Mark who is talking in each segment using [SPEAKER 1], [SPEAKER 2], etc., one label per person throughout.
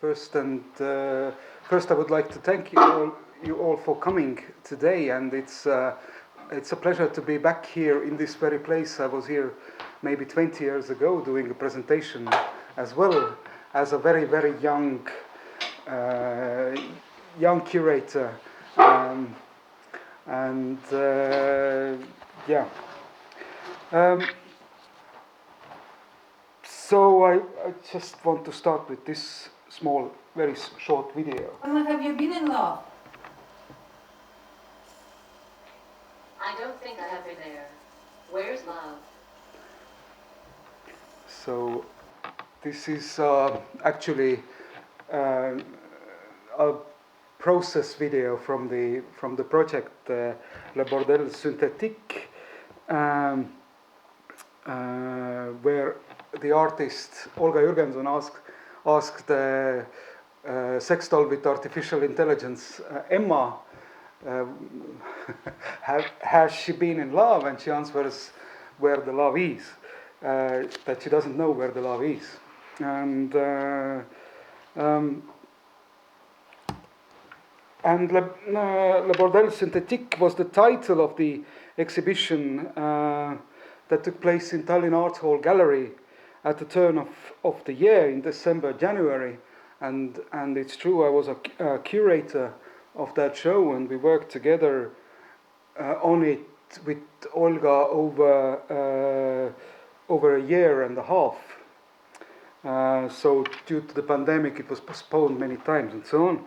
[SPEAKER 1] First, I would like to thank you all for coming today, and it's a pleasure to be back here in this very place. I was here maybe 20 years ago doing a presentation as well as a very, very young curator, so I just want to start with this small, very short video.
[SPEAKER 2] Have you been in love?
[SPEAKER 3] I don't think I have been there. Where's love?
[SPEAKER 1] So this is actually a process video from the project Bordel Synthétique, where the artist Olga Jürgenson asked the sex doll with artificial intelligence, Emma, has she been in love? And she answers where the love is, that she doesn't know where the love is. And Le Bordel Synthétique was the title of the exhibition that took place in Tallinn Art Hall Gallery at the turn of the year in December, January. And it's true, I was a curator of that show, and we worked together on it with Olga over a year and a half. So due to the pandemic, it was postponed many times and so on.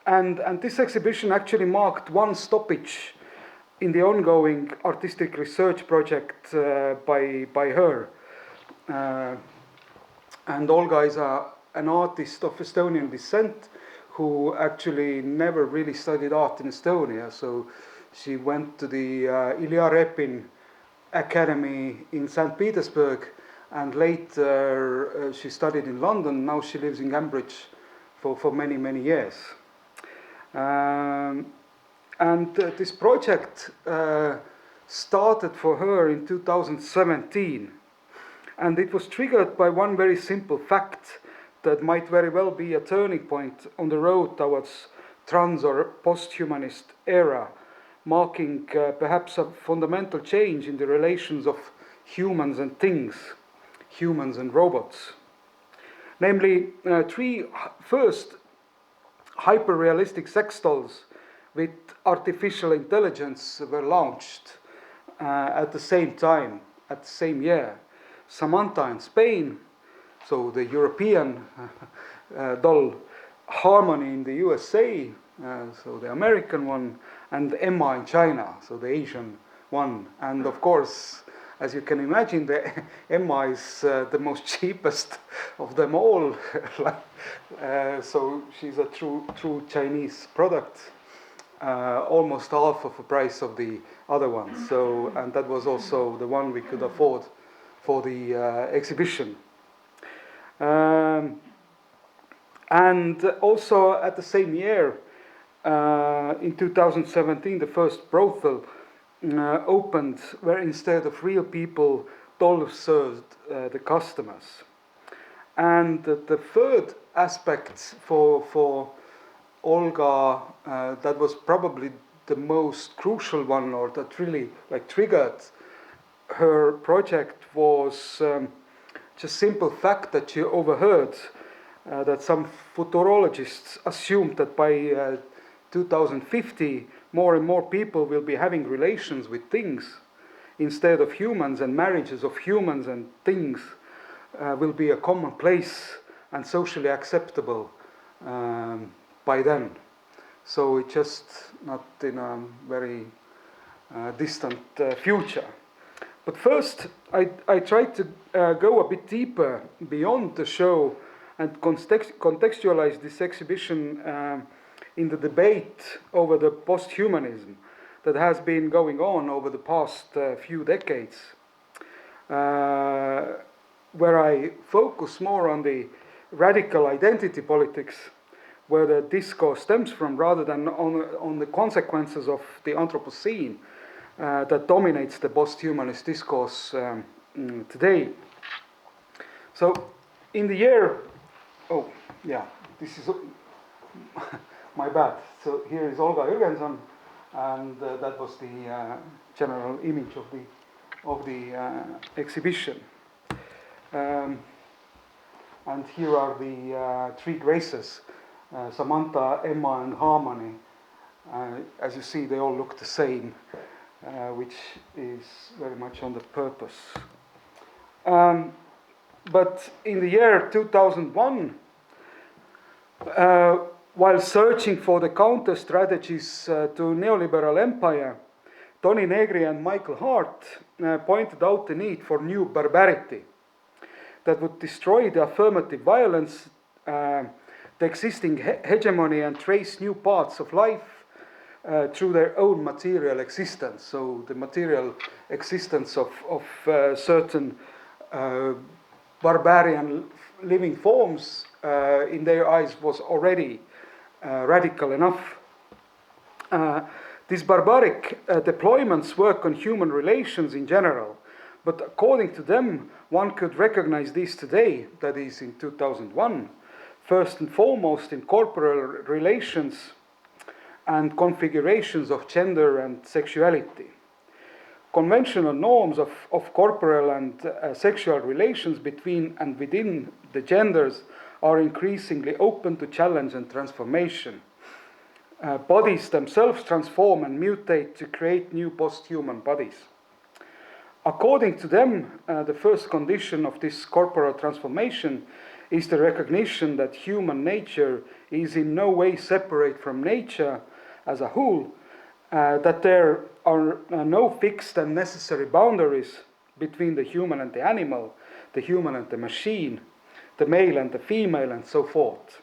[SPEAKER 1] And this exhibition actually marked one stoppage in the ongoing artistic research project by her. And Olga is an artist of Estonian descent who actually never really studied art in Estonia. So she went to the Ilya Repin Academy in St. Petersburg, and later she studied in London. Now she lives in Cambridge for many, many years. And this project started for her in 2017. And it was triggered by one very simple fact that might very well be a turning point on the road towards trans or posthumanist era, marking perhaps a fundamental change in the relations of humans and things, humans and robots. Namely, three first hyperrealistic sex dolls with artificial intelligence were launched at the same time, at the same year. Samantha in Spain, so the European doll, Harmony in the USA, so the American one, and Emma in China, so the Asian one. And of course, as you can imagine, the Emma is the most cheapest of them all. So she's a true Chinese product, almost half of the price of the other one. So, and that was also the one we could afford for the exhibition. And also at the same year, in 2017, the first brothel opened, where instead of real people, dolls served the customers. And the third aspect for Olga, that was probably the most crucial one, or that really triggered her project, was just simple fact that she overheard that some futurologists assumed that by 2050 more and more people will be having relations with things instead of humans, and marriages of humans and things will be a commonplace and socially acceptable by then. So it's just not in a very distant future. But first, I tried to go a bit deeper beyond the show and contextualize this exhibition in the debate over the posthumanism that has been going on over the past few decades, where I focus more on the radical identity politics, where the discourse stems from, rather than on the consequences of the Anthropocene that dominates the posthumanist discourse today. So, in the year Oh, yeah, this is my bad. So here is Olga Jürgenson, and that was the general image of the exhibition. And here are the three graces, Samantha, Emma, and Harmony. As you see, they all look the same, which is very much on the purpose. But in the year 2001, while searching for the counter strategies to neoliberal empire, Tony Negri and Michael Hart pointed out the need for new barbarity that would destroy the affirmative violence, the existing hegemony, and trace new paths of life through their own material existence. So the material existence of certain barbarian living forms in their eyes was already radical enough. These barbaric deployments work on human relations in general, but according to them, one could recognize these today, that is in 2001, first and foremost in corporal relations and configurations of gender and sexuality. Conventional norms of corporal and sexual relations between and within the genders are increasingly open to challenge and transformation. Bodies themselves transform and mutate to create new post-human bodies. According to them, the first condition of this corporal transformation is the recognition that human nature is in no way separate from nature as a whole, that there are no fixed and necessary boundaries between the human and the animal, the human and the machine, the male and the female, and so forth.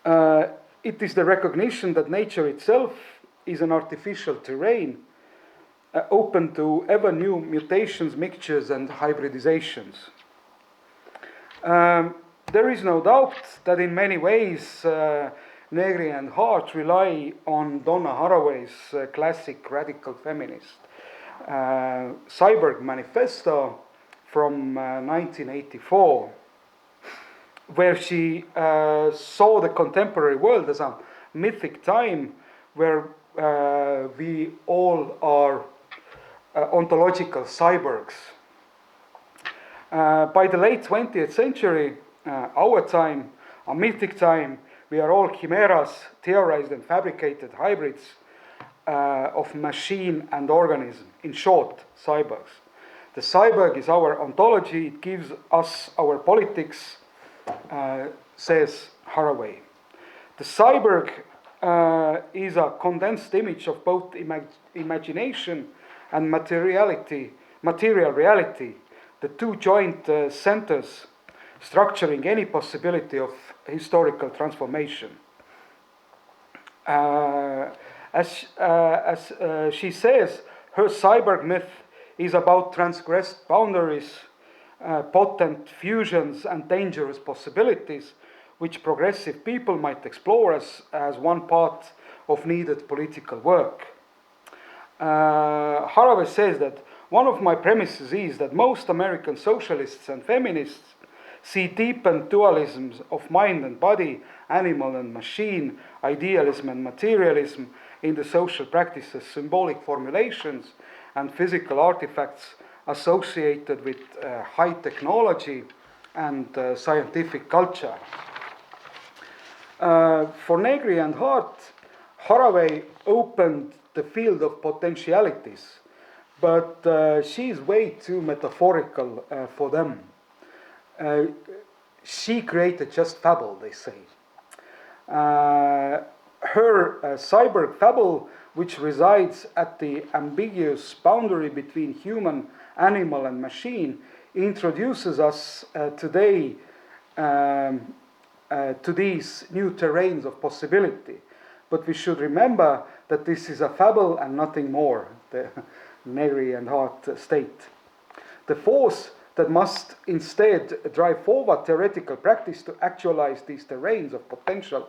[SPEAKER 1] It is the recognition that nature itself is an artificial terrain, open to ever new mutations, mixtures, and hybridizations. There is no doubt that in many ways Negri and Hart rely on Donna Haraway's classic radical feminist Cyborg Manifesto from 1984, where she saw the contemporary world as a mythic time where we all are ontological cyborgs. By the late 20th century, our time, a mythic time, we are all chimeras, theorized and fabricated hybrids of machine and organism. In short, cyborgs. The cyborg is our ontology, it gives us our politics, says Haraway. The cyborg is a condensed image of both imagination and material reality, the two joint centers structuring any possibility of historical transformation. As she says, her cyborg myth is about transgressed boundaries, potent fusions, and dangerous possibilities, which progressive people might explore as one part of needed political work. Haraway says that one of my premises is that most American socialists and feminists see deepened dualisms of mind and body, animal and machine, idealism and materialism in the social practices, symbolic formulations, and physical artifacts associated with high technology and scientific culture. For Negri and Hart, Haraway opened the field of potentialities, but she is way too metaphorical for them. She created just fable, they say. Her cyborg fable, which resides at the ambiguous boundary between human, animal, and machine, introduces us today to these new terrains of possibility. But we should remember that this is a fable and nothing more, the Negri and Hart state. The force that must instead drive forward theoretical practice to actualize these terrains of potential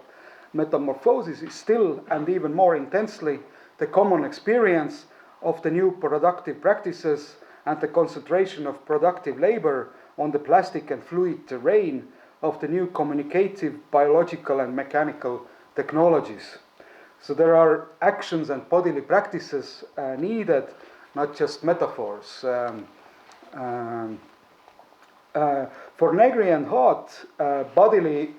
[SPEAKER 1] metamorphosis is still and even more intensely the common experience of the new productive practices and the concentration of productive labor on the plastic and fluid terrain of the new communicative, biological and mechanical technologies. So there are actions and bodily practices needed, not just metaphors. For Negri and Hart, bodily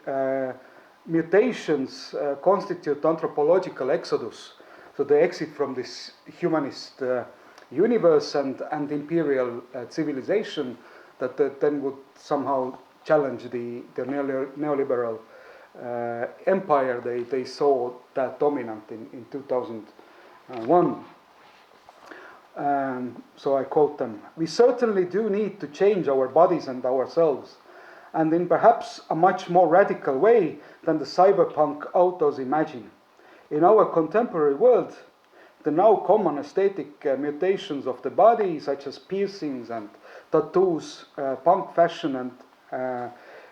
[SPEAKER 1] mutations constitute anthropological exodus. So they exit from this humanist universe and imperial civilization that then would somehow challenge the neoliberal empire they saw that dominant in 2001. So I quote them: "We certainly do need to change our bodies and ourselves, and in perhaps a much more radical way than the cyberpunk authors imagine. In our contemporary world, the now common aesthetic mutations of the body, such as piercings and tattoos, punk fashion and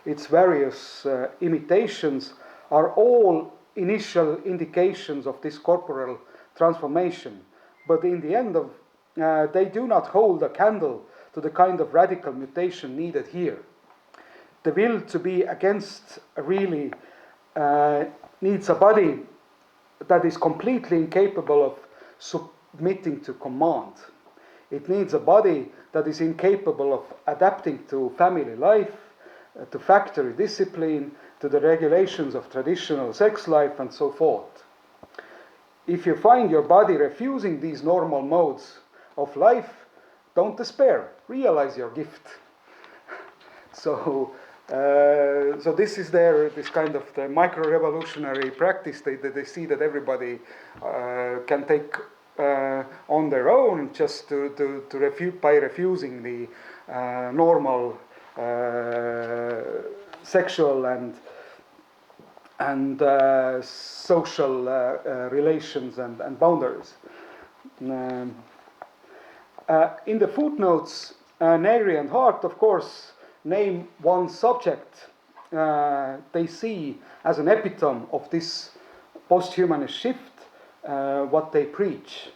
[SPEAKER 1] its various imitations, are all initial indications of this corporal transformation. But in the end of they do not hold a candle to the kind of radical mutation needed here. The will to be against really needs a body that is completely incapable of submitting to command. It needs a body that is incapable of adapting to family life, to factory discipline, to the regulations of traditional sex life, and so forth. If you find your body refusing these normal modes of life, don't despair. Realize your gift." So this is this kind of the micro-revolutionary practice. They see that everybody can take on their own, just to refute by refusing the normal sexual and social relations and boundaries. In the footnotes, Negri and Hart, of course, name one subject they see as an epitome of this posthumanist shift, what they preach.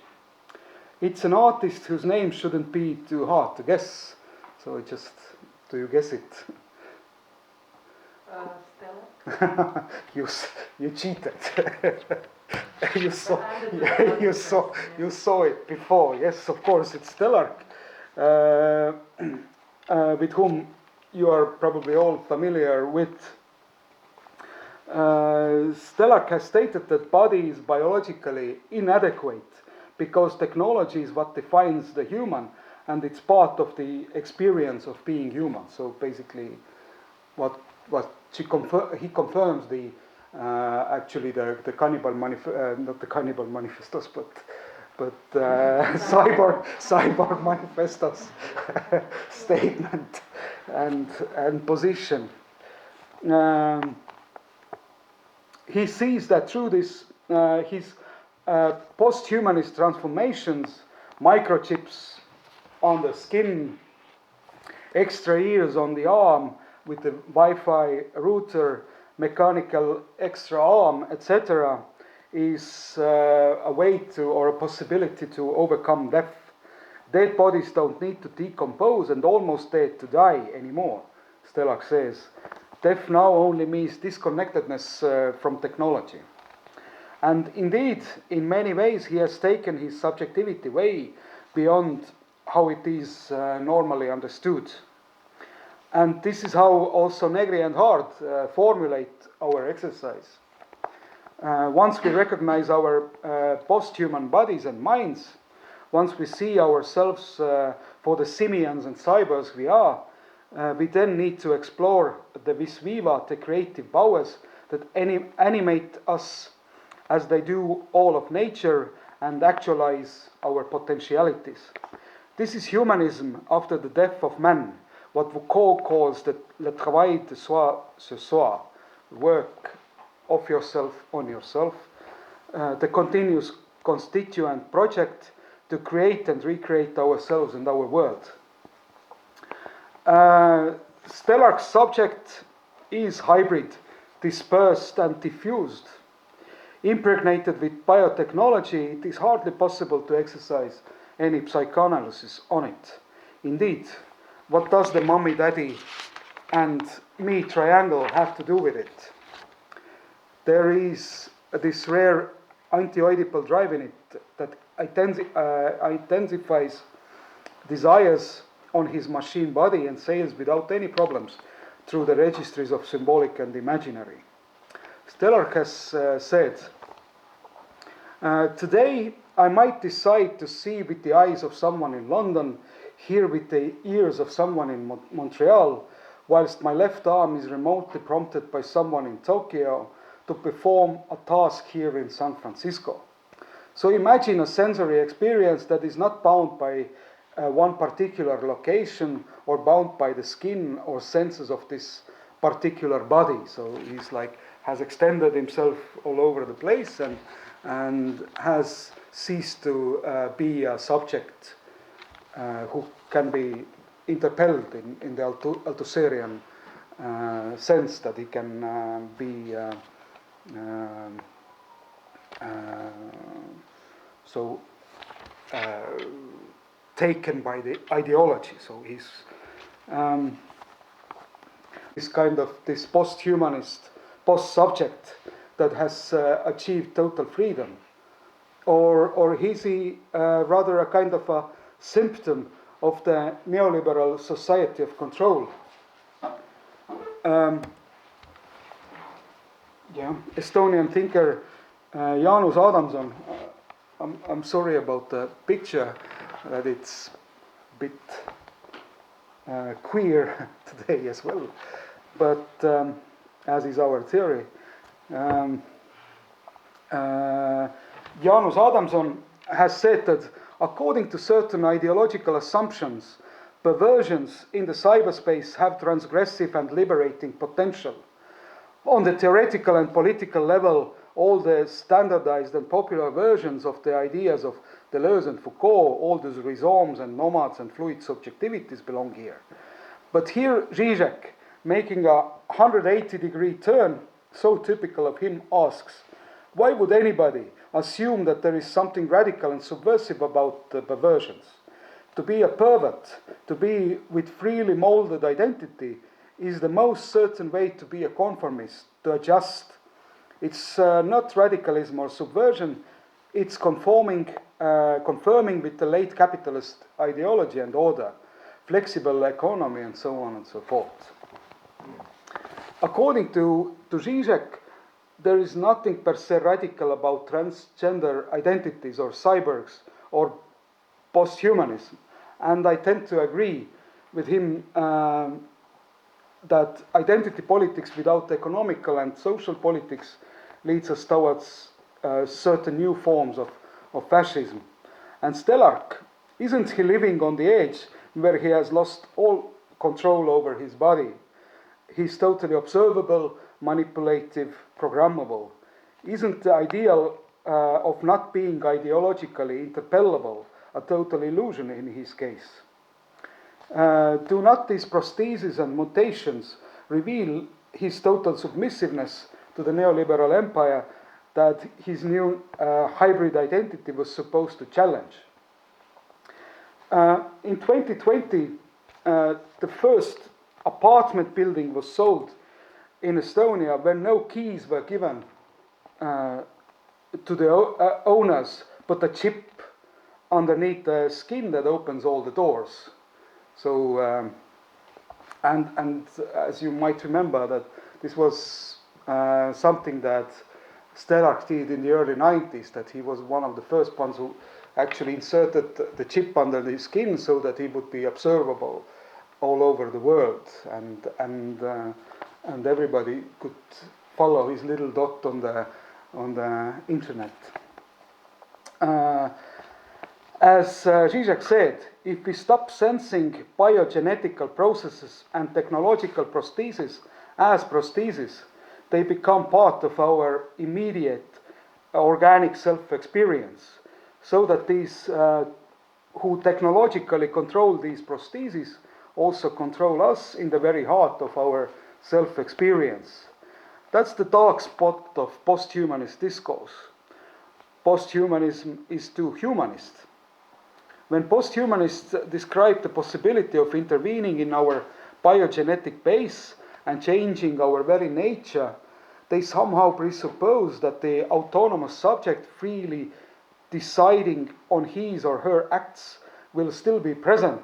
[SPEAKER 1] It's an artist whose name shouldn't be too hard to guess. So do you guess it?
[SPEAKER 3] Stella?
[SPEAKER 1] You cheated. you saw it before. Yes, of course, it's Stellark, with whom you are probably all familiar with. Stellark has stated that body is biologically inadequate because technology is what defines the human, and it's part of the experience of being human. So basically, he confirms the actually the cannibal not the cannibal manifestos, but cyborg manifestos statement and position. He sees that through this his posthumanist transformations, microchips on the skin, extra ears on the arm with the Wi-Fi router, mechanical extra arm, etc., is a way to, or a possibility to, overcome death. Dead bodies don't need to decompose and almost dead to die anymore, Stellark says. Death now only means disconnectedness from technology. And indeed, in many ways, he has taken his subjectivity way beyond how it is normally understood. And this is how also Negri and Hart formulate our exercise. Once we recognize our post-human bodies and minds, once we see ourselves for the simians and cybers we are, we then need to explore the vis viva, the creative powers that animate us as they do all of nature and actualize our potentialities. This is humanism after the death of man, what Foucault calls le travail de soi sur soi, work of yourself on yourself, the continuous constituent project to create and recreate ourselves and our world. Stellark's subject is hybrid, dispersed and diffused. Impregnated with biotechnology, it is hardly possible to exercise any psychoanalysis on it. Indeed, what does the mummy, daddy, and me triangle have to do with it? There is this rare anti-Oedipal drive in it that intensifies desires on his machine body and sails without any problems through the registries of symbolic and imaginary. Stellark has said, today I might decide to see with the eyes of someone in London, hear with the ears of someone in Montreal, whilst my left arm is remotely prompted by someone in Tokyo to perform a task here in San Francisco. So imagine a sensory experience that is not bound by one particular location or bound by the skin or senses of this particular body. So he's like, has extended himself all over the place and has ceased to be a subject who can be interpelled in the Althusserian sense that he can be taken by the ideology. So he's kind of this post-humanist, post-subject that has achieved total freedom, or is he rather a kind of a symptom of the neoliberal society of control? Estonian thinker Jaanus Adamson. I'm sorry about the picture, that it's a bit queer today as well, but as is our theory. Jaanus Adamson has said that according to certain ideological assumptions, perversions in the cyberspace have transgressive and liberating potential. On the theoretical and political level, all the standardized and popular versions of the ideas of Deleuze and Foucault, all those rhizomes and nomads and fluid subjectivities belong here. But here Zizek, making a 180-degree turn, so typical of him, asks, why would anybody assume that there is something radical and subversive about perversions? To be a pervert, to be with freely molded identity, is the most certain way to be a conformist, to adjust. It's not radicalism or subversion, it's confirming with the late capitalist ideology and order, flexible economy, and so on and so forth. According to Zizek, there is nothing per se radical about transgender identities or cyborgs or posthumanism. And I tend to agree with him that identity politics without economical and social politics leads us towards certain new forms of fascism. And Stellark, isn't he living on the edge where he has lost all control over his body? He's totally observable, manipulative, programmable. Isn't the ideal of not being ideologically interpellable a total illusion in his case? Do not these prostheses and mutations reveal his total submissiveness to the neoliberal empire that his new hybrid identity was supposed to challenge? In 2020, the first apartment building was sold in Estonia when no keys were given to the owners, but a chip underneath the skin that opens all the doors. So, and as you might remember, that this was something that Stellark did in the early 90s, that he was one of the first ones who actually inserted the chip under the skin so that he would be observable all over the world, and everybody could follow his little dot on the internet. As Zizek said, if we stop sensing biogenetical processes and technological prostheses as prostheses, they become part of our immediate organic self-experience, so that these who technologically control these prostheses also control us in the very heart of our self-experience. That's the dark spot of posthumanist discourse. Posthumanism is too humanist. When posthumanists describe the possibility of intervening in our biogenetic base and changing our very nature, they somehow presuppose that the autonomous subject freely deciding on his or her acts will still be present,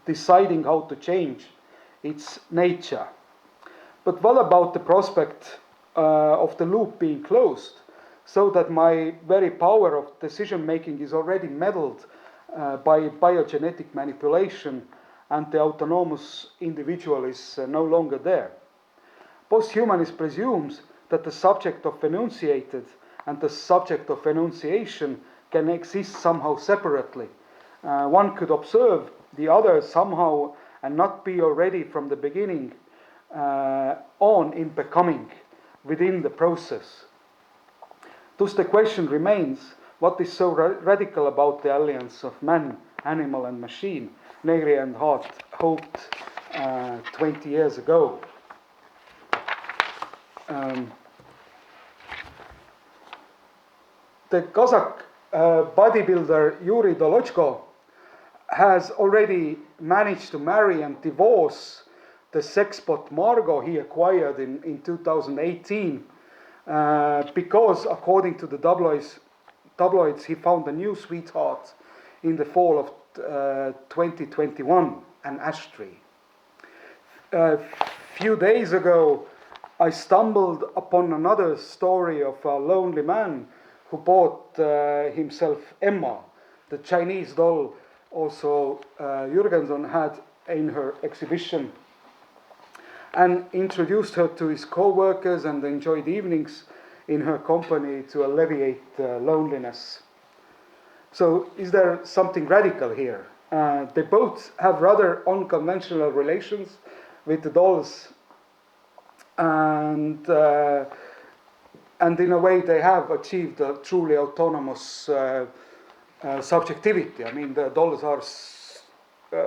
[SPEAKER 1] deciding how to change its nature. But what about the prospect of the loop being closed, so that my very power of decision making is already meddled by biogenetic manipulation and the autonomous individual is no longer there? Posthumanist presumes that the subject of enunciated and the subject of enunciation can exist somehow separately. One could observe the other somehow and not be already from the beginning on in becoming within the process. Thus the question remains, what is so radical about the alliance of man, animal and machine, Negri and Hart hoped 20 years ago? The Kazakh bodybuilder Yuri Dolochko has already managed to marry and divorce the sex bot Margot he acquired in 2018 because, according to the tabloids, he found a new sweetheart in the fall of 2021, an ash tree. A few days ago, I stumbled upon another story of a lonely man who bought himself Emma, the Chinese doll also Jürgenson had in her exhibition, and introduced her to his co-workers and enjoyed evenings in her company to alleviate loneliness. So is there something radical here? They both have rather unconventional relations with the dolls, and in a way they have achieved a truly autonomous subjectivity. I mean, the dolls are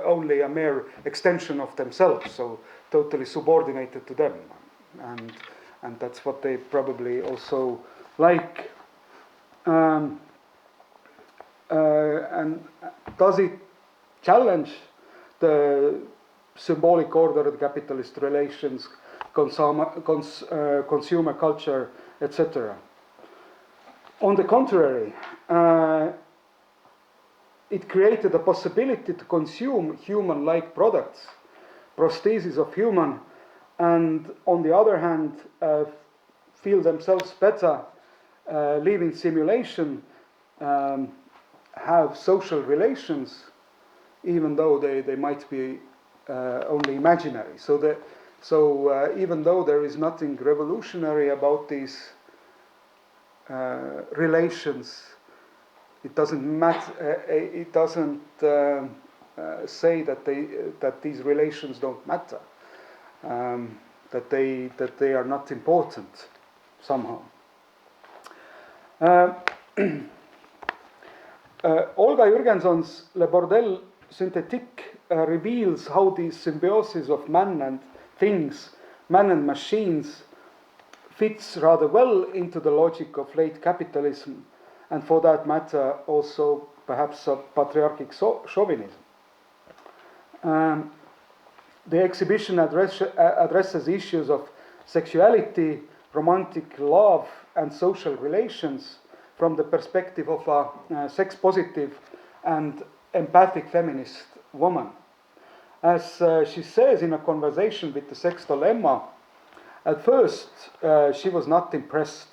[SPEAKER 1] only a mere extension of themselves, so totally subordinated to them, and that's what they probably also like. And does it challenge the symbolic order of capitalist relations, consumer culture, etc.? On the contrary, it created a possibility to consume human-like products, prostheses of human, and on the other hand, feel themselves better, live in simulation, have social relations, even though they might be only imaginary. So even though there is nothing revolutionary about these relations, it doesn't matter. It doesn't say that these relations don't matter, that they are not important somehow. Olga Jürgenson's Le Bordel Synthétique reveals how the symbiosis of man and things, man and machines, fits rather well into the logic of late capitalism, and for that matter also perhaps of patriarchic chauvinism. The exhibition addresses issues of sexuality, romantic love, and social relations from the perspective of a sex-positive and empathic feminist woman. As she says in a conversation with the sex doll Emma, at first she was not impressed.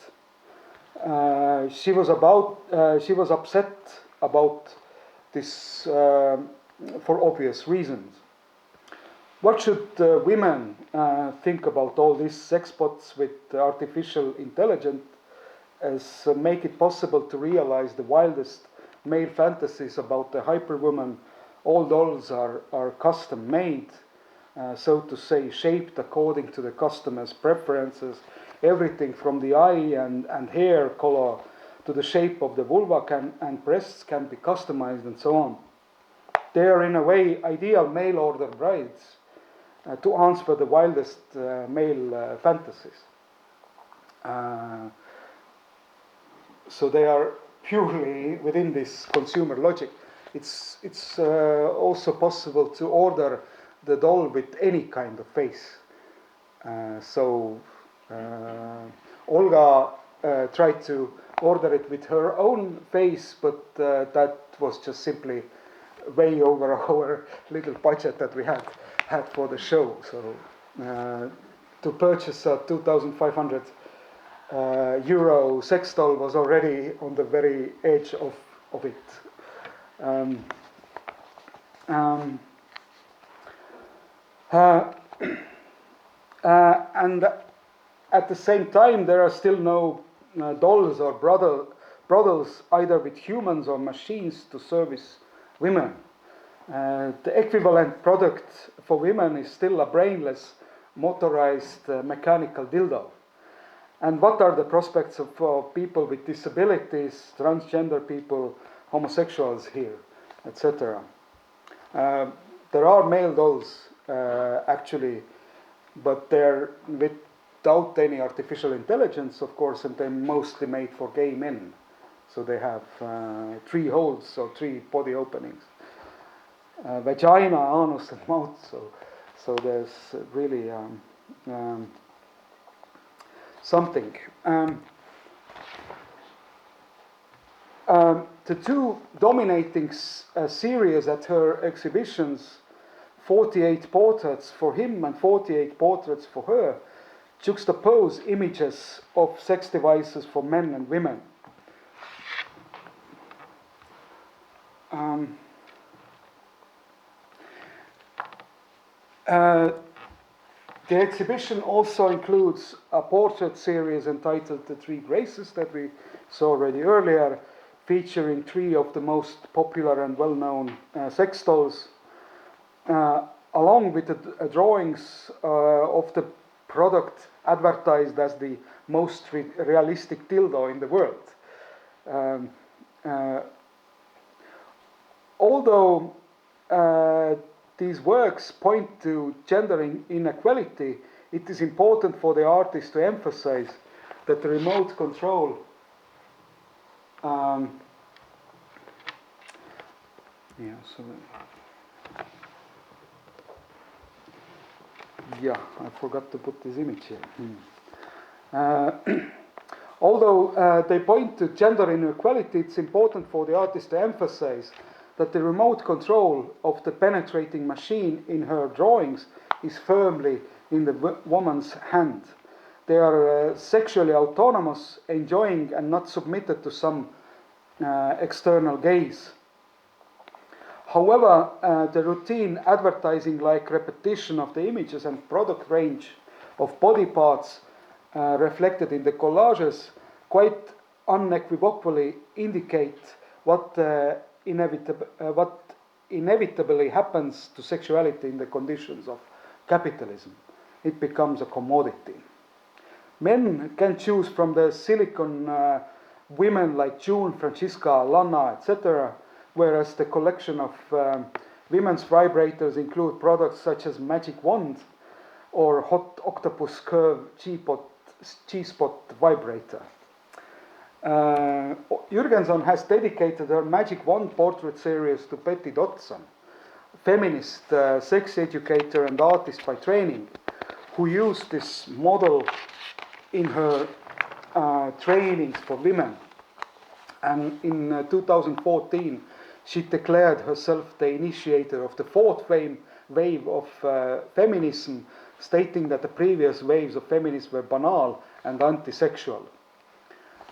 [SPEAKER 1] She was upset about this for obvious reasons. What should women think about all these sex bots with artificial intelligence as make it possible to realize the wildest male fantasies about the hyperwoman? All dolls are custom made, so to say, shaped according to the customer's preferences. Everything from the eye and hair color to the shape of the vulva and breasts can be customized and so on. They are in a way ideal mail order brides to answer the wildest male fantasies. So they are purely within this consumer logic. It's also possible to order the doll with any kind of face. So Olga tried to order it with her own face, but that was just simply way over our little budget that we had for the show. So to purchase a 2,500 euro sex doll was already on the very edge of it. And at the same time, there are still no dolls or brothels, either with humans or machines, to service women. The equivalent product for women is still a brainless, motorized, mechanical dildo. And what are the prospects for people with disabilities, transgender people, homosexuals here, etc.? There are male dolls, actually, but they're without any artificial intelligence, of course, and they're mostly made for gay men. So they have 3 holes, or 3 body openings. Vagina, anus, and mouth. So there's really something. The 2 dominating series at her exhibitions, 48 portraits for him and 48 portraits for her, juxtapose images of sex devices for men and women. The exhibition also includes a portrait series entitled The Three Graces that we saw already earlier, featuring 3 of the most popular and well-known sex dolls, along with the drawings of the product advertised as the most realistic dildo in the world. Although these works point to gender inequality, it is important for the artist to emphasize that the remote control I forgot to put this image here. Although they point to gender inequality, it's important for the artist to emphasize that the remote control of the penetrating machine in her drawings is firmly in the woman's hand. They are sexually autonomous, enjoying and not submitted to some external gaze. However, the routine advertising, like repetition of the images and product range of body parts reflected in the collages, quite unequivocally indicate what inevitably happens to sexuality in the conditions of capitalism. It becomes a commodity. Men can choose from the silicon women like June, Francisca, Lana, etc., whereas the collection of women's vibrators include products such as Magic Wand or Hot Octopus Curve G-Spot vibrator. Jürgenson has dedicated her Magic Wand portrait series to Betty Dodson, feminist, sex educator and artist by training, who used this model in her trainings for women. And in 2014, she declared herself the initiator of the 4th wave of feminism, stating that the previous waves of feminism were banal and anti-sexual.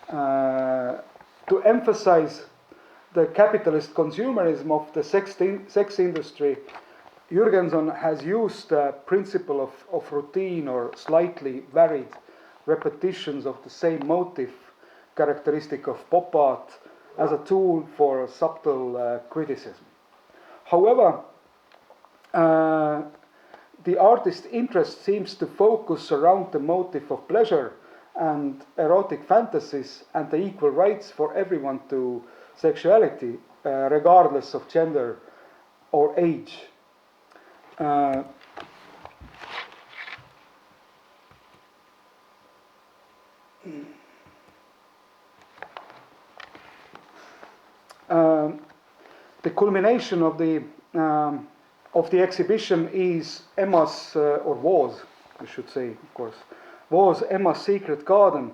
[SPEAKER 1] To emphasize the capitalist consumerism of the sex industry, Jürgenson has used the principle of routine or slightly varied repetitions of the same motif, characteristic of pop art, as a tool for subtle criticism. However, the artist's interest seems to focus around the motif of pleasure and erotic fantasies and the equal rights for everyone to sexuality, regardless of gender or age. The culmination of the exhibition is Emma's, or was, we should say, of course, was Emma's Secret Garden,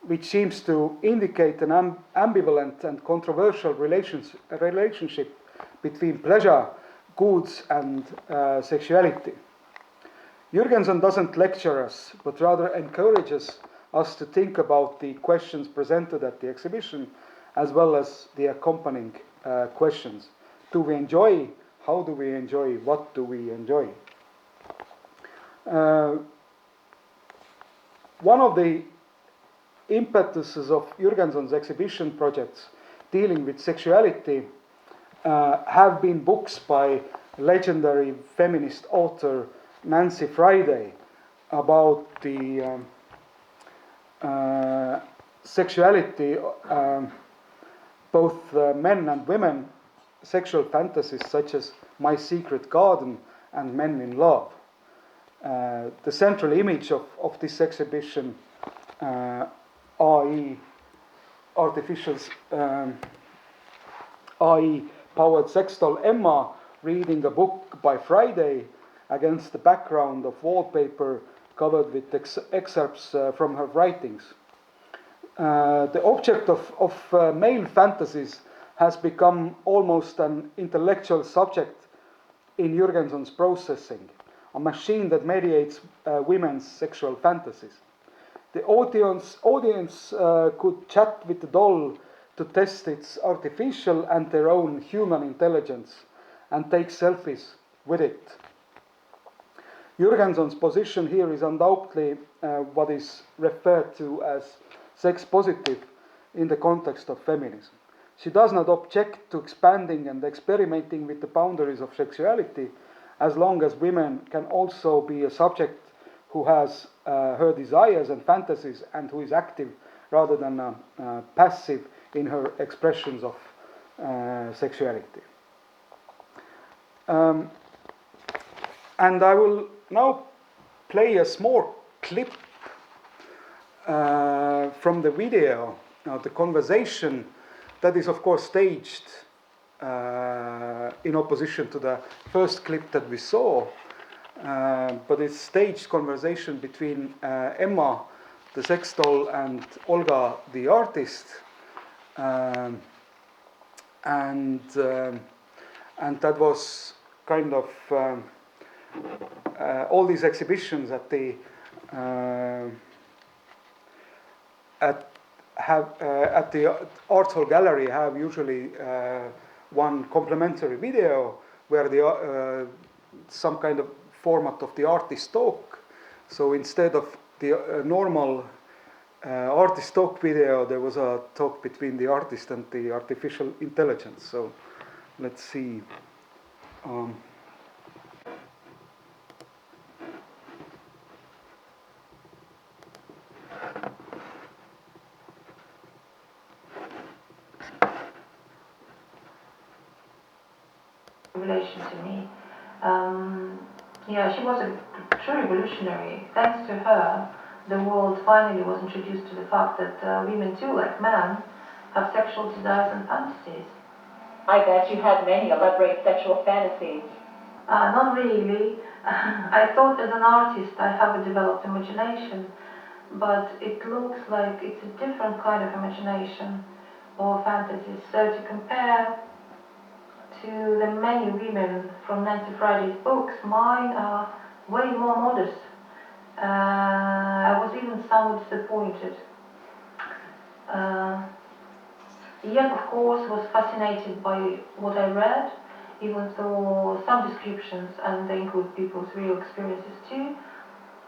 [SPEAKER 1] which seems to indicate an ambivalent and controversial relationship between pleasure, goods, and sexuality. Jürgenson doesn't lecture us, but rather encourages us to think about the questions presented at the exhibition, as well as the accompanying questions. Do we enjoy? How do we enjoy? What do we enjoy? One of the impetuses of Jürgenson's exhibition projects dealing with sexuality have been books by legendary feminist author Nancy Friday about the sexuality, both men and women, sexual fantasies such as My Secret Garden and Men in Love. The central image of this exhibition, i.e. i.e. powered sex doll Emma reading a book by Friday against the background of wallpaper covered with excerpts from her writings. The object of male fantasies has become almost an intellectual subject in Jürgenson's processing, a machine that mediates women's sexual fantasies. The audience could chat with the doll to test its artificial and their own human intelligence and take selfies with it. Jürgenson's position here is undoubtedly what is referred to as sex positive in the context of feminism. She does not object to expanding and experimenting with the boundaries of sexuality, as long as women can also be a subject who has her desires and fantasies and who is active rather than passive in her expressions of sexuality. And I will now play a small clip from the video, the conversation that is of course staged in opposition to the first clip that we saw, but it's staged conversation between Emma, the sex doll, and Olga, the artist, and that was kind of all these exhibitions at the Art Hall Gallery have usually one complementary video where the some kind of format of the artist talk. So instead of the normal artist talk video, there was a talk between the artist and the artificial intelligence. So let's see.
[SPEAKER 2] Relation to me. She was a true revolutionary. Thanks to her, the world finally was introduced to the fact that women too, like men, have sexual desires and fantasies.
[SPEAKER 3] I bet you had many elaborate sexual fantasies.
[SPEAKER 2] Not really. I thought as an artist I have a developed imagination, but it looks like it's a different kind of imagination or fantasies. So to compare to the many women from Nancy Friday's books, mine are way more modest. I was even somewhat disappointed. Yet, of course, was fascinated by what I read, even though some descriptions, and they include people's real experiences too,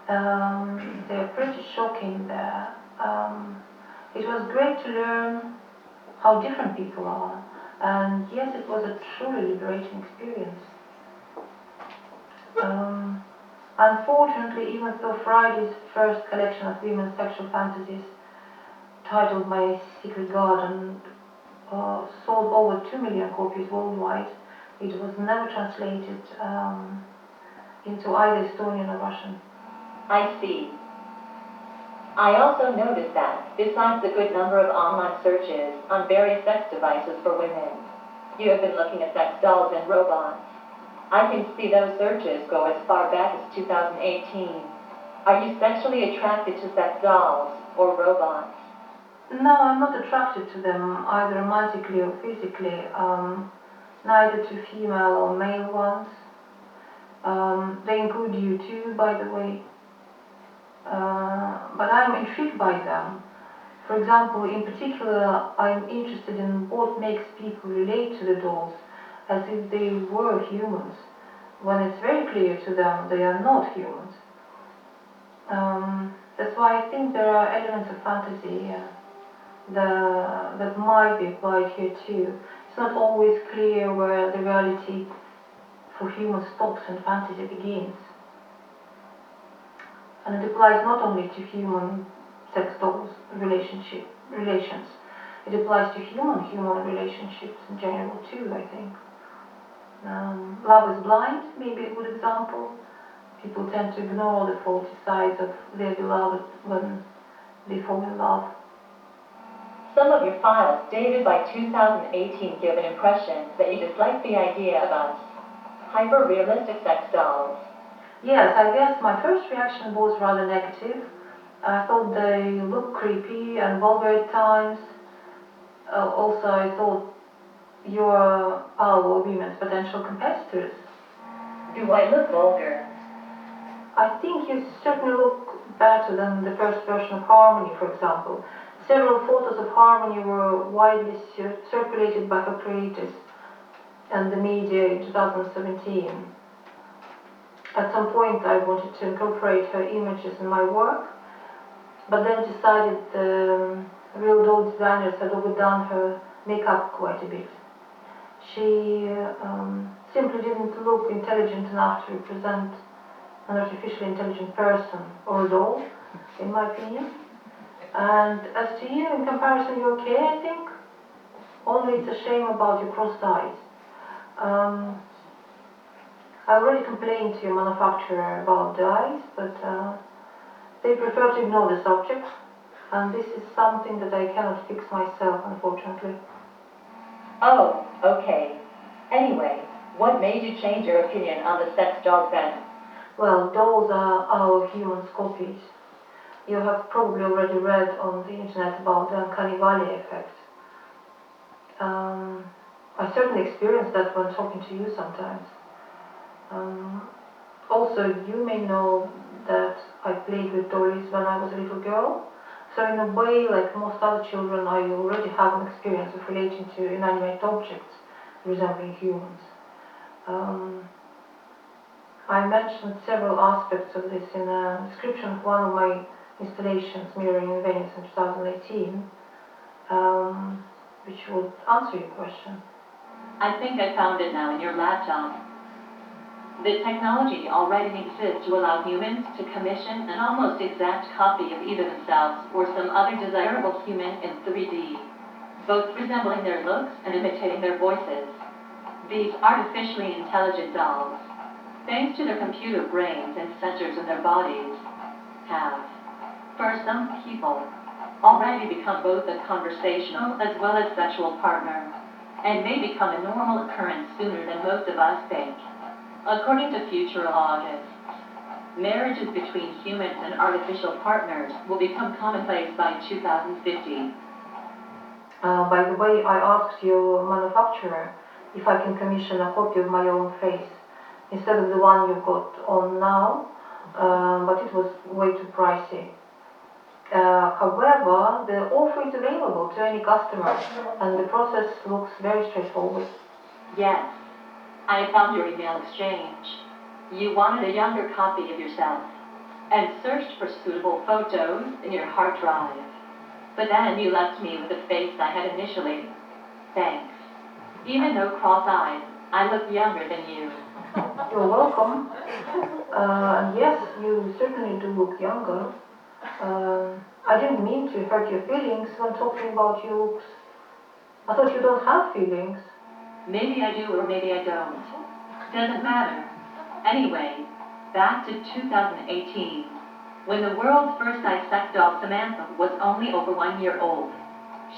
[SPEAKER 2] they're pretty shocking there. It was great to learn how different people are. And yes, it was a truly liberating experience. Unfortunately, even though Friday's first collection of women's sexual fantasies, titled My Secret Garden, sold over 2 million copies worldwide, it was never translated into either Estonian or Russian.
[SPEAKER 3] I see. I also noticed that, besides the good number of online searches on various sex devices for women, you have been looking at sex dolls and robots. I can see those searches go as far back as 2018. Are you sexually attracted to sex dolls or robots?
[SPEAKER 2] No, I'm not attracted to them, either romantically or physically, neither to female or male ones. They include you too, by the way. But I'm intrigued by them. For example, in particular, I'm interested in what makes people relate to the dolls as if they were humans, when it's very clear to them they are not humans. That's why I think there are elements of fantasy that might be applied here too. It's not always clear where the reality for humans stops and fantasy begins. And it applies not only to human sex dolls relations. It applies to human relationships in general too, I think. Love is blind, maybe a good example. People tend to ignore the faulty sides of their beloved when they fall in love.
[SPEAKER 3] Some of your files dated by 2018 give an impression that you dislike the idea about hyper-realistic sex dolls.
[SPEAKER 2] Yes, I guess my first reaction was rather negative. I thought they looked creepy and vulgar at times. Also, I thought you are our women's potential competitors.
[SPEAKER 3] Do I look vulgar?
[SPEAKER 2] I think you certainly look better than the first version of Harmony, for example. Several photos of Harmony were widely circulated by her creators and the media in 2017. At some point I wanted to incorporate her images in my work, but then decided the real doll designers had overdone her makeup quite a bit. She simply didn't look intelligent enough to represent an artificially intelligent person or a doll, in my opinion. And as to you, in comparison, you're okay, I think. Only it's a shame about your crossed eyes. I already complained to your manufacturer about the eyes, but they prefer to ignore the subject, and this is something that I cannot fix myself, unfortunately.
[SPEAKER 3] Oh, okay. Anyway, what made you change your opinion on the sex doll then?
[SPEAKER 2] Well, dolls are our humans' copies. You have probably already read on the internet about the uncanny valley effect. I certainly experienced that when talking to you sometimes. Also, you may know that I played with dollies when I was a little girl. So in a way, like most other children, I already have an experience of relating to inanimate objects resembling humans. I mentioned several aspects of this in a description of one of my installations mirroring in Venice in 2018, which would answer your question.
[SPEAKER 4] I think I found it now in your laptop. The technology already exists to allow humans to commission an almost exact copy of either themselves or some other desirable human in 3D, both resembling their looks and imitating their voices. These artificially intelligent dolls, thanks to their computer brains and sensors in their bodies, have, for some people, already become both a conversational as well as sexual partner, and may become a normal occurrence sooner than most of us think. According to futurologists, marriages between humans and artificial partners will become commonplace by 2050.
[SPEAKER 2] By the way, I asked your manufacturer if I can commission a copy of my own face instead of the one you've got on now, but it was way too pricey. However, the offer is available to any customer, and the process looks very straightforward.
[SPEAKER 4] Yes, I found your email exchange. You wanted a younger copy of yourself, and searched for suitable photos in your hard drive. But then you left me with the face I had initially. Thanks. Even though cross-eyed, I look younger than you.
[SPEAKER 2] You're welcome. And yes, you certainly do look younger. I didn't mean to hurt your feelings when talking about your looks. I thought you don't have feelings.
[SPEAKER 4] Maybe I do or maybe I don't. Doesn't matter. Anyway, back to 2018, when the world's first sex doll Samantha was only over 1 year old.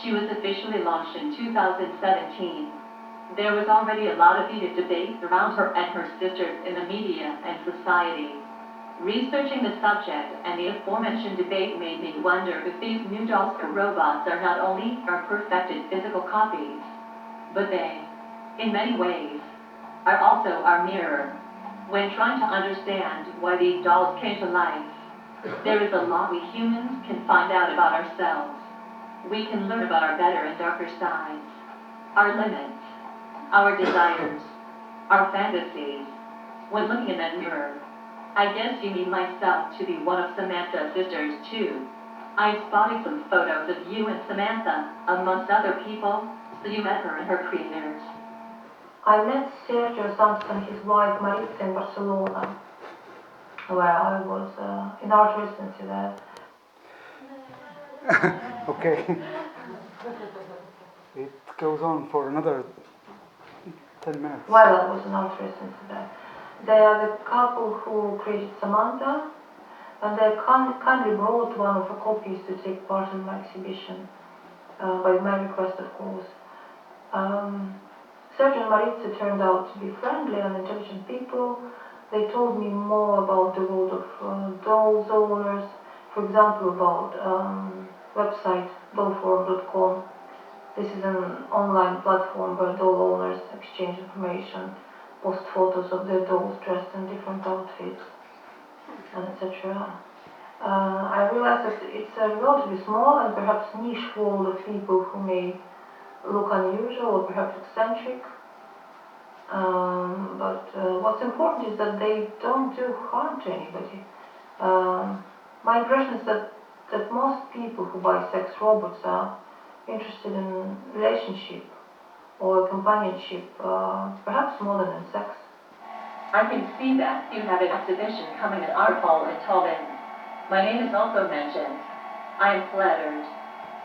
[SPEAKER 4] She was officially launched in 2017. There was already a lot of heated debate around her and her sisters in the media and society. Researching the subject and the aforementioned debate made me wonder if these new dolls or robots are not only our perfected physical copies, but they, in many ways, are also our mirror. When trying to understand why these dolls came to life, there is a lot we humans can find out about ourselves. We can learn about our better and darker sides, our limits, our desires, our fantasies. When looking in that mirror, I guess you mean myself to be one of Samantha's sisters too. I spotted some photos of you and Samantha, amongst other people, so you met her and her creators.
[SPEAKER 2] I met Sergio Santos and his wife Maritza in Barcelona, where I was in art residency there.
[SPEAKER 1] Okay. It goes on for another 10 minutes.
[SPEAKER 2] While I was in art residency there. They are the couple who created Samantha, and they kindly brought one of the copies to take part in my exhibition, by my request, of course. Sergio and Maritza turned out to be friendly and intelligent people. They told me more about the world of dolls owners, for example, about website dollforum.com. This is an online platform where doll owners exchange information, post photos of their dolls dressed in different outfits, etc. I realized that it's a relatively small and perhaps niche world of people who may look unusual or perhaps eccentric. But what's important is that they don't do harm to anybody. My impression is that most people who buy sex robots are interested in relationship or companionship, perhaps more than in sex.
[SPEAKER 3] I can see that you have an exhibition coming at Art Hall in Tallinn. My name is also mentioned. I am flattered.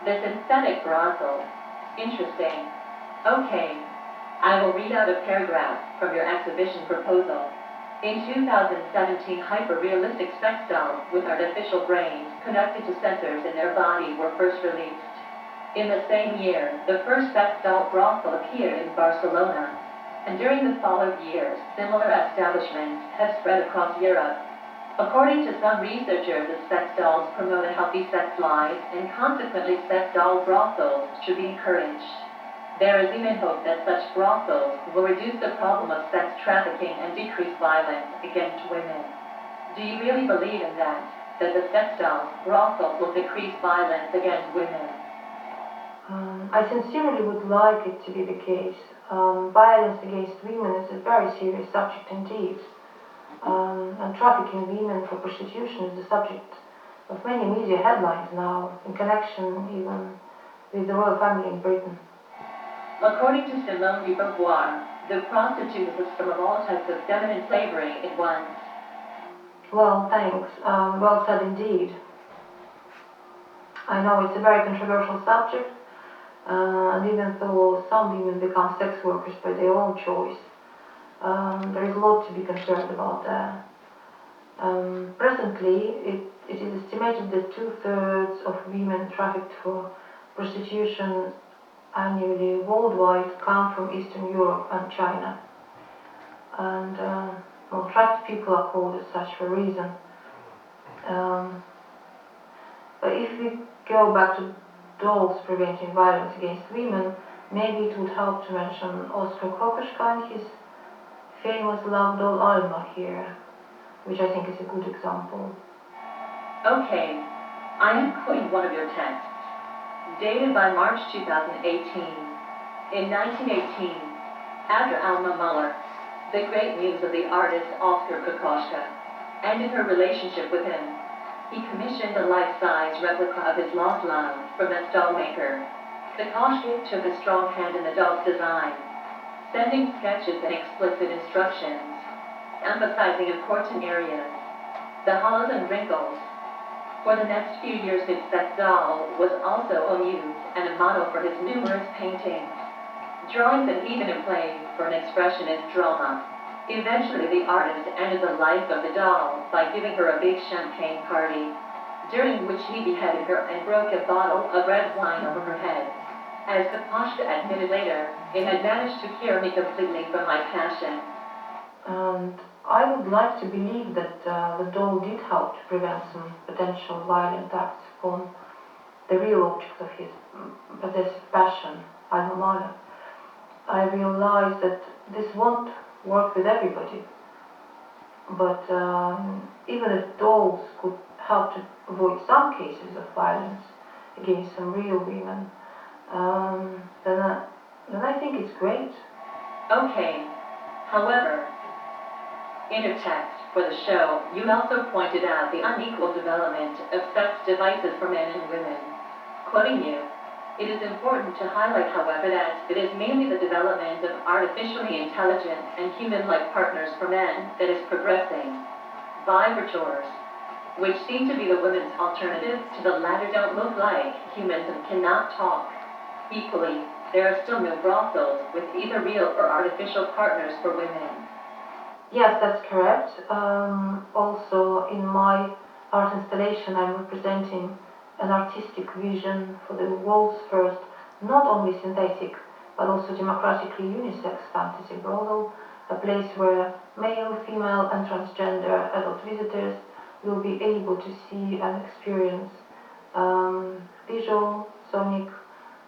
[SPEAKER 3] The synthetic brothel. Interesting. Okay. I will read out a paragraph from your exhibition proposal. In 2017, hyperrealistic sex dolls with artificial brains connected to sensors in their body were first released. In the same year, the first sex doll brothel appeared in Barcelona, and during the following years, similar establishments have spread across Europe. According to some researchers, the sex dolls promote a healthy sex life, and consequently sex doll brothels should be encouraged. There is even hope that such brothels will reduce the problem of sex trafficking and decrease violence against women. Do you really believe in that the sex dolls brothels will decrease violence against women?
[SPEAKER 2] I sincerely would like it to be the case. Violence against women is a very serious subject indeed. And trafficking women for prostitution is the subject of many media headlines now, in connection even with the royal family in Britain.
[SPEAKER 3] According to Simone de Beauvoir, the prostitute is a system of all types of feminine slavery at once.
[SPEAKER 2] Well, thanks. Well said indeed. I know it's a very controversial subject, and even though some women become sex workers by their own choice, there is a lot to be concerned about there. Presently, it is estimated that 2/3 of women trafficked for prostitution annually worldwide come from Eastern Europe and China. And trafficked people are called as such for a reason. But if we go back to dolls preventing violence against women, maybe it would help to mention Oscar Kokoschka and his famous love doll Alma here, which I think is a good example.
[SPEAKER 3] Okay, I am quoting one of your texts, dated by March 2018. In 1918, after Alma Mahler, the great muse of the artist Oscar Kokoschka, ended her relationship with him, he commissioned a life-size replica of his lost love from that doll maker. Kokoschka took a strong hand in the doll's design, sending sketches and explicit instructions, emphasizing important areas, the hollows and wrinkles. For the next few years, his sex doll was also a muse and a model for his numerous paintings, drawings and even a play for an expressionist drama. Eventually, the artist ended the life of the doll by giving her a big champagne party, during which he beheaded her and broke a bottle of red wine over her head. As Kokoschka admitted later, it had managed to cure me completely from my passion.
[SPEAKER 2] And I would like to believe that the doll did help to prevent some potential violent acts upon the real object of his possessive passion, alma mater. I realize that this won't work with everybody, but even if dolls could help to avoid some cases of violence against some real women, then I think it's great.
[SPEAKER 3] Okay. However, in your text for the show, you also pointed out the unequal development of sex devices for men and women. Quoting you, it is important to highlight, however, that it is mainly the development of artificially intelligent and human-like partners for men that is progressing. Vibrators, which seem to be the women's alternative to the latter, don't look like humans and cannot talk. Equally, there are still no brothels with either real or artificial partners for women.
[SPEAKER 2] Yes, that's correct. Also, in my art installation, I'm representing an artistic vision for the world's first, not only synthetic, but also democratically unisex fantasy brothel, a place where male, female, and transgender adult visitors will be able to see and experience visual, sonic,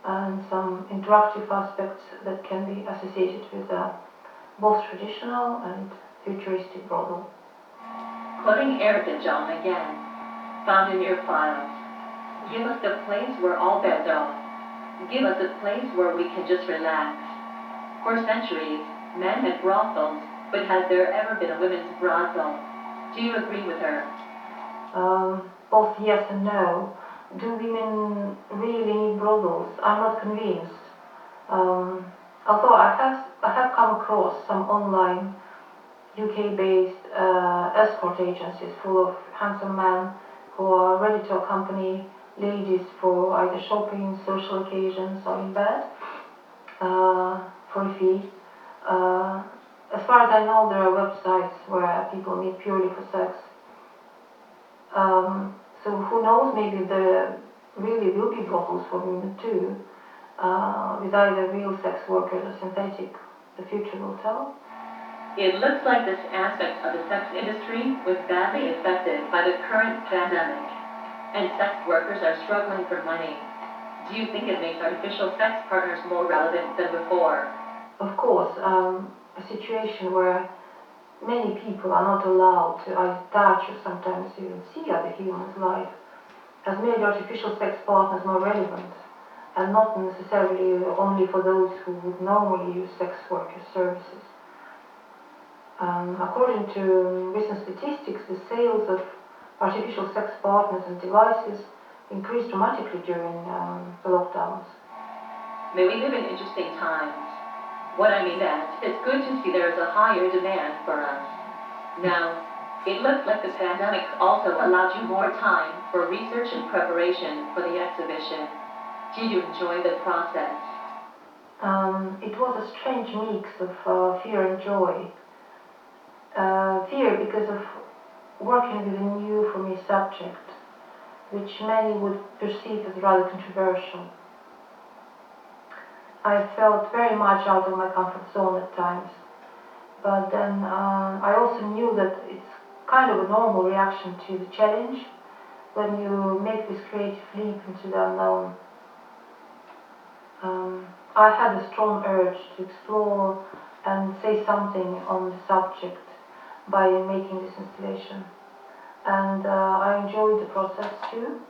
[SPEAKER 2] and some interactive aspects that can be associated with both traditional and futuristic brothel.
[SPEAKER 3] Quoting Erdogan again, found in your files, give us a place where all bets are off. Give us a place where we can just relax. For centuries, men had brothels, but has there ever been a women's brothel? Do you agree with her?
[SPEAKER 2] Both yes and no. Do women really need brothels? I'm not convinced. Although I have come across some online UK-based escort agencies full of handsome men who are ready to accompany ladies for either shopping, social occasions, or in bed for a fee. As far as I know, there are websites where people meet purely for sex. So who knows, maybe there really will be brothels for women too, with either real sex workers or synthetic. The future will tell.
[SPEAKER 3] It looks like this aspect of the sex industry was badly affected by the current pandemic, and sex workers are struggling for money. Do you think it makes artificial sex partners more relevant than before?
[SPEAKER 2] Of course, a situation where many people are not allowed to either touch or sometimes even see other humans' life has made artificial sex partners more relevant, and not necessarily only for those who would normally use sex workers' services. According to recent statistics, the sales of artificial sex partners and devices increased dramatically during the lockdowns.
[SPEAKER 3] May we live in interesting times. What I mean that, it's good to see there is a higher demand for us. Now, it looks like the pandemic also allowed you more time for research and preparation for the exhibition. Did you enjoy the process?
[SPEAKER 2] It was a strange mix of fear and joy. Fear because of working with a new for me subject, which many would perceive as rather controversial. I felt very much out of my comfort zone at times, but then I also knew that it's kind of a normal reaction to the challenge when you make this creative leap into the unknown. I had a strong urge to explore and say something on the subject by making this installation, and I enjoyed the process too.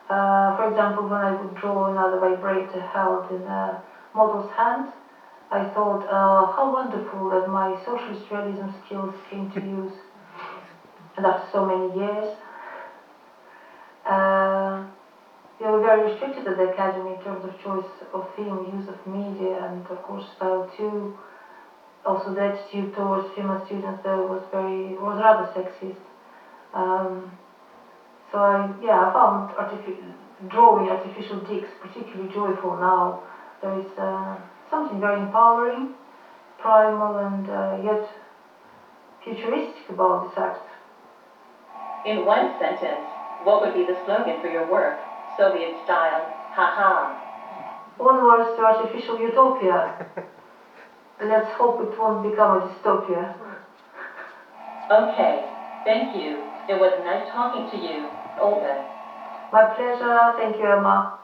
[SPEAKER 2] For example, when I would draw another vibrator held in a model's hand, I thought, how wonderful that my socialist realism skills came to use, and after so many years. We were very restricted at the Academy in terms of choice of theme, use of media, and of course style too. Also the attitude towards female students there was rather sexist. So I found drawing artificial dicks particularly joyful now. There is something very empowering, primal, and yet futuristic about this act.
[SPEAKER 3] In one sentence, what would be the slogan for your work? Soviet style, haha.
[SPEAKER 2] Onwards to artificial utopia. Let's hope it won't become a dystopia.
[SPEAKER 4] Okay, thank you. It was nice talking to you, Olga.
[SPEAKER 2] My pleasure. Thank you, Emma.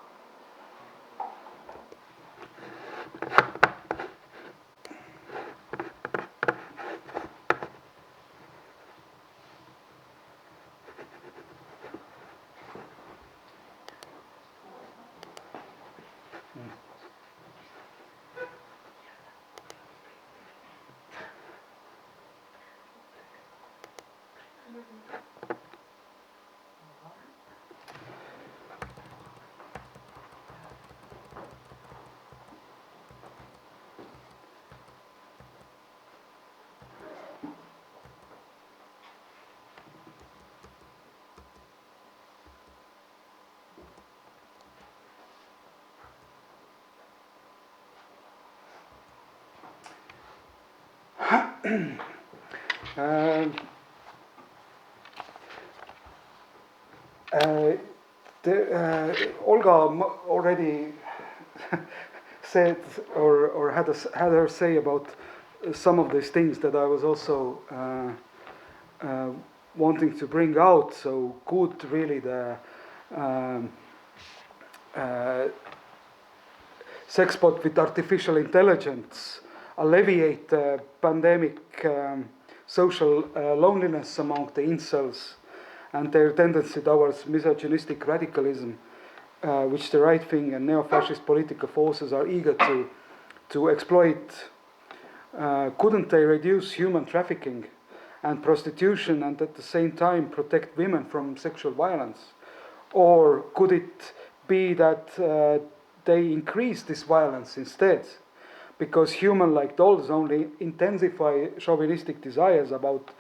[SPEAKER 1] Olga already said or had her say about some of these things that I was also wanting to bring out. So could really the sex bot with artificial intelligence alleviate the pandemic social loneliness among the incels and their tendency towards misogynistic radicalism, which the right-wing and neo-fascist political forces are eager to exploit? Couldn't they reduce human trafficking and prostitution and at the same time protect women from sexual violence? Or could it be that they increase this violence instead? Because human-like dolls only intensify chauvinistic desires about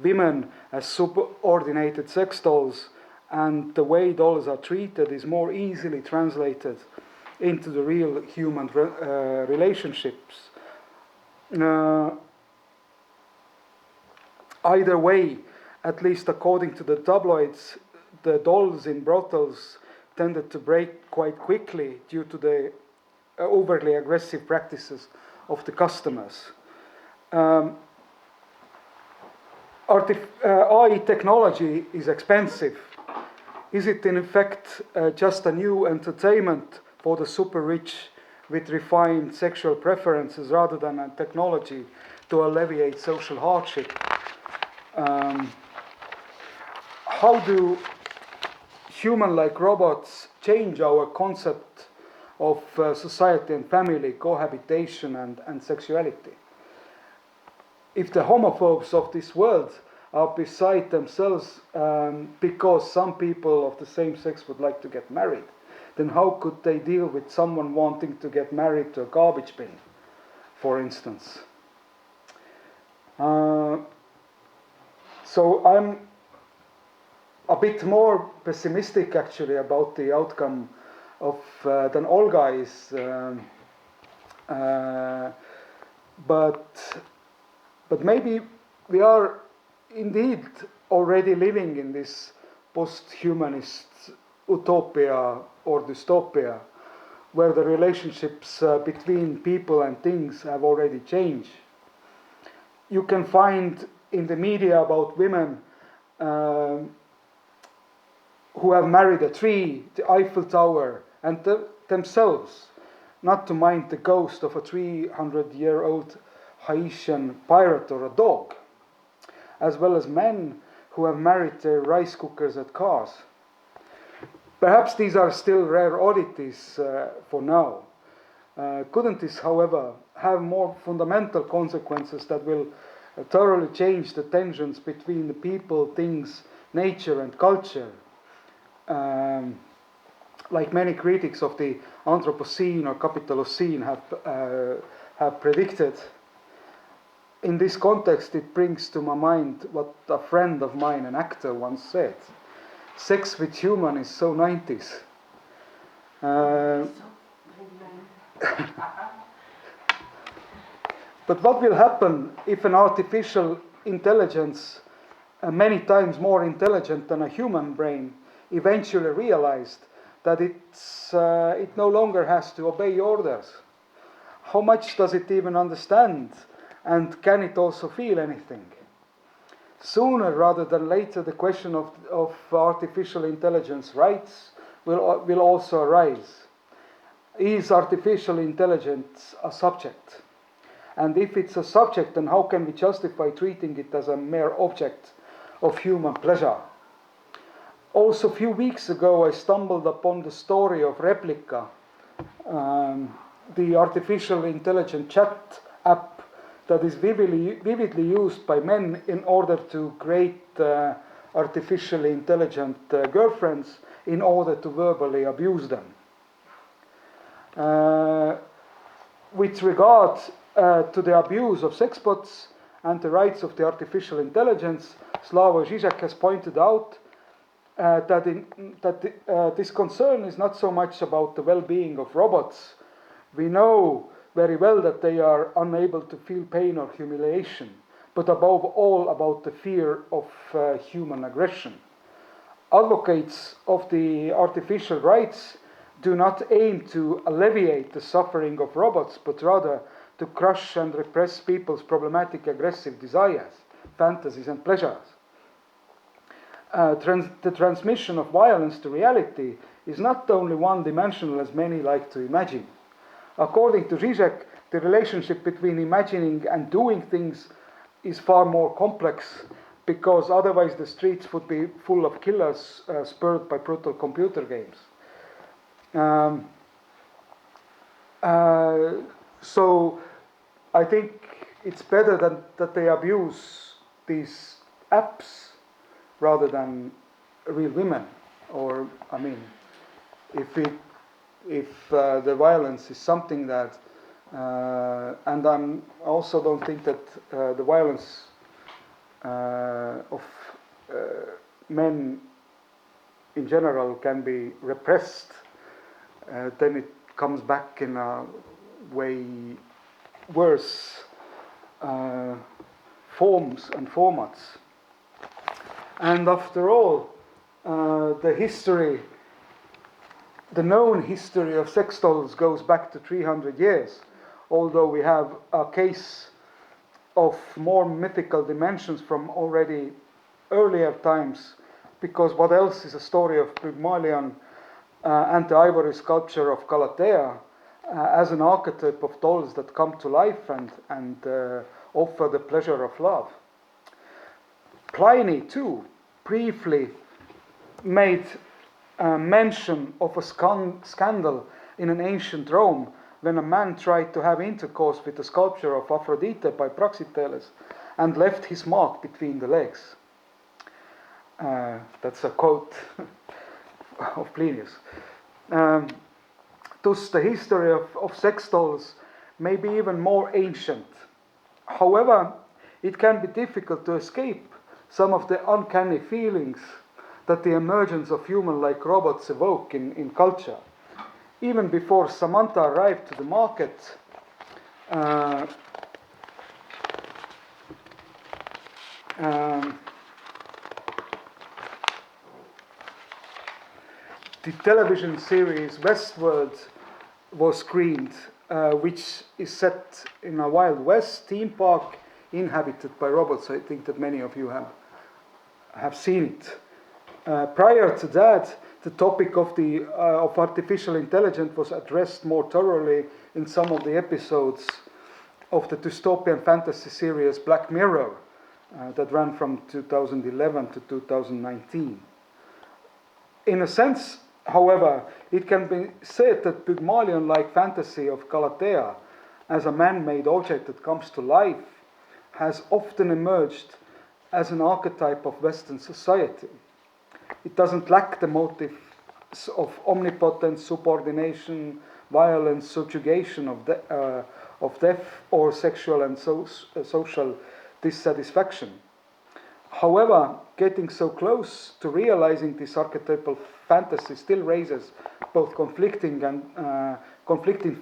[SPEAKER 1] women as subordinated sex dolls, and the way dolls are treated is more easily translated into the real human relationships. Either way, at least according to the tabloids, the dolls in brothels tended to break quite quickly due to the overly aggressive practices of the customers. AI technology is expensive. Is it in effect just a new entertainment for the super rich with refined sexual preferences rather than a technology to alleviate social hardship? How do human-like robots change our concept of society and family, cohabitation and sexuality? If the homophobes of this world are beside themselves because some people of the same sex would like to get married, then how could they deal with someone wanting to get married to a garbage bin, for instance? So I'm a bit more pessimistic actually about the outcome of than Olga is, but maybe we are indeed already living in this post-humanist utopia or dystopia, where the relationships between people and things have already changed. You can find in the media about women who have married a tree, the Eiffel Tower, and themselves, not to mind the ghost of a 300-year-old Haitian pirate or a dog, as well as men who have married their rice cookers at cars. Perhaps these are still rare oddities for now. Couldn't this, however, have more fundamental consequences that will thoroughly change the tensions between the people, things, nature, and culture? Like many critics of the Anthropocene or Capitalocene have predicted. In this context, it brings to my mind what a friend of mine, an actor, once said: "Sex with human is so 90s." But what will happen if an artificial intelligence, many times more intelligent than a human brain, eventually realized that it no longer has to obey orders? How much does it even understand? And can it also feel anything? sooner rather than later the question of artificial intelligence rights will also arise. Is artificial intelligence a subject? And if it's a subject, then how can we justify treating it as a mere object of human pleasure? Also, a few weeks ago, I stumbled upon the story of Replica, the artificial intelligent chat app that is vividly used by men in order to create artificially intelligent girlfriends in order to verbally abuse them. With regard to the abuse of sex bots and the rights of the artificial intelligence, Slavoj Žižek has pointed out that this concern is not so much about the well-being of robots. We know very well that they are unable to feel pain or humiliation, but above all about the fear of human aggression. Advocates of the artificial rights do not aim to alleviate the suffering of robots, but rather to crush and repress people's problematic aggressive desires, fantasies and pleasures. The transmission of violence to reality is not only one-dimensional as many like to imagine. According to Žižek, the relationship between imagining and doing things is far more complex, because otherwise the streets would be full of killers spurred by brutal computer games. So I think it's better that they abuse these apps rather than real women. Or, I mean, if the violence is something that, and I also don't think that the violence of men in general can be repressed, then it comes back in a way worse forms and formats. And after all, the known history of sex dolls goes back to 300 years, although we have a case of more mythical dimensions from already earlier times, because what else is a story of Pygmalion and the ivory sculpture of Galatea as an archetype of dolls that come to life and offer the pleasure of love. Pliny, too, briefly made mention of a scandal in an ancient Rome when a man tried to have intercourse with the sculpture of Aphrodite by Praxiteles and left his mark between the legs. That's a quote of Plinius. Thus, the history of sex dolls may be even more ancient. However, it can be difficult to escape some of the uncanny feelings that the emergence of human-like robots evoke in culture. Even before Samantha arrived to the market, the television series Westworld was screened, which is set in a Wild West theme park inhabited by robots. I think that many of you have seen it. Prior to that, the topic of artificial intelligence was addressed more thoroughly in some of the episodes of the dystopian fantasy series Black Mirror that ran from 2011 to 2019. In a sense, however, it can be said that Pygmalion-like fantasy of Galatea as a man-made object that comes to life has often emerged as an archetype of Western society. It doesn't lack the motives of omnipotence, subordination, violence, subjugation of death, or sexual and social dissatisfaction. However, getting so close to realizing this archetypal fantasy still raises both conflicting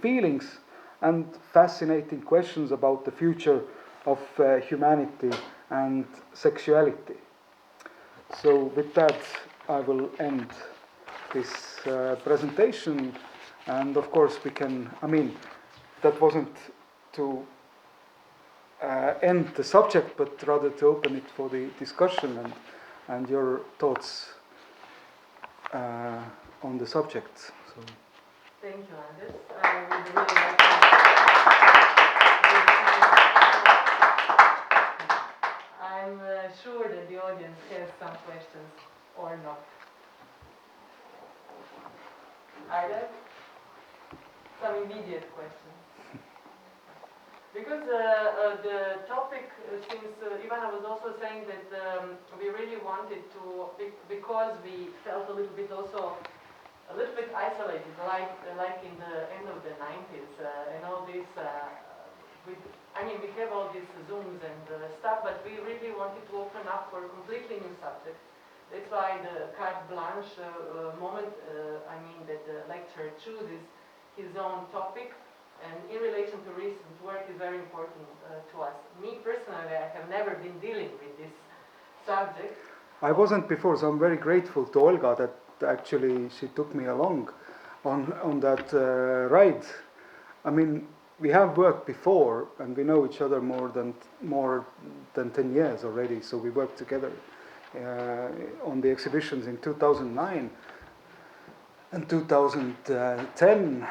[SPEAKER 1] feelings and fascinating questions about the future of humanity and sexuality. So with that, I will end this presentation, and of course that wasn't to end the subject, but rather to open it for the discussion and your thoughts on the subject. So.
[SPEAKER 5] Thank you, Anders. I would really like to. I'm sure that the audience has some questions or not. Are there some immediate questions? Because the topic, since Ivana was also saying that we really wanted to, because we felt a little bit also, a little bit isolated, like in the end of the 90s, and all this, I mean, we have all these Zooms and stuff, but we really wanted to open up for a completely new subject. That's why the carte blanche moment, I mean, that the lecturer chooses his own topic, and in relation to recent work is very important to us. Me personally, I have never been dealing with this subject.
[SPEAKER 1] I wasn't before, so I'm very grateful to Olga that actually she took me along on that ride. I mean, we have worked before, and we know each other more than 10 years already. So we worked together on the exhibitions in 2009 and 2010.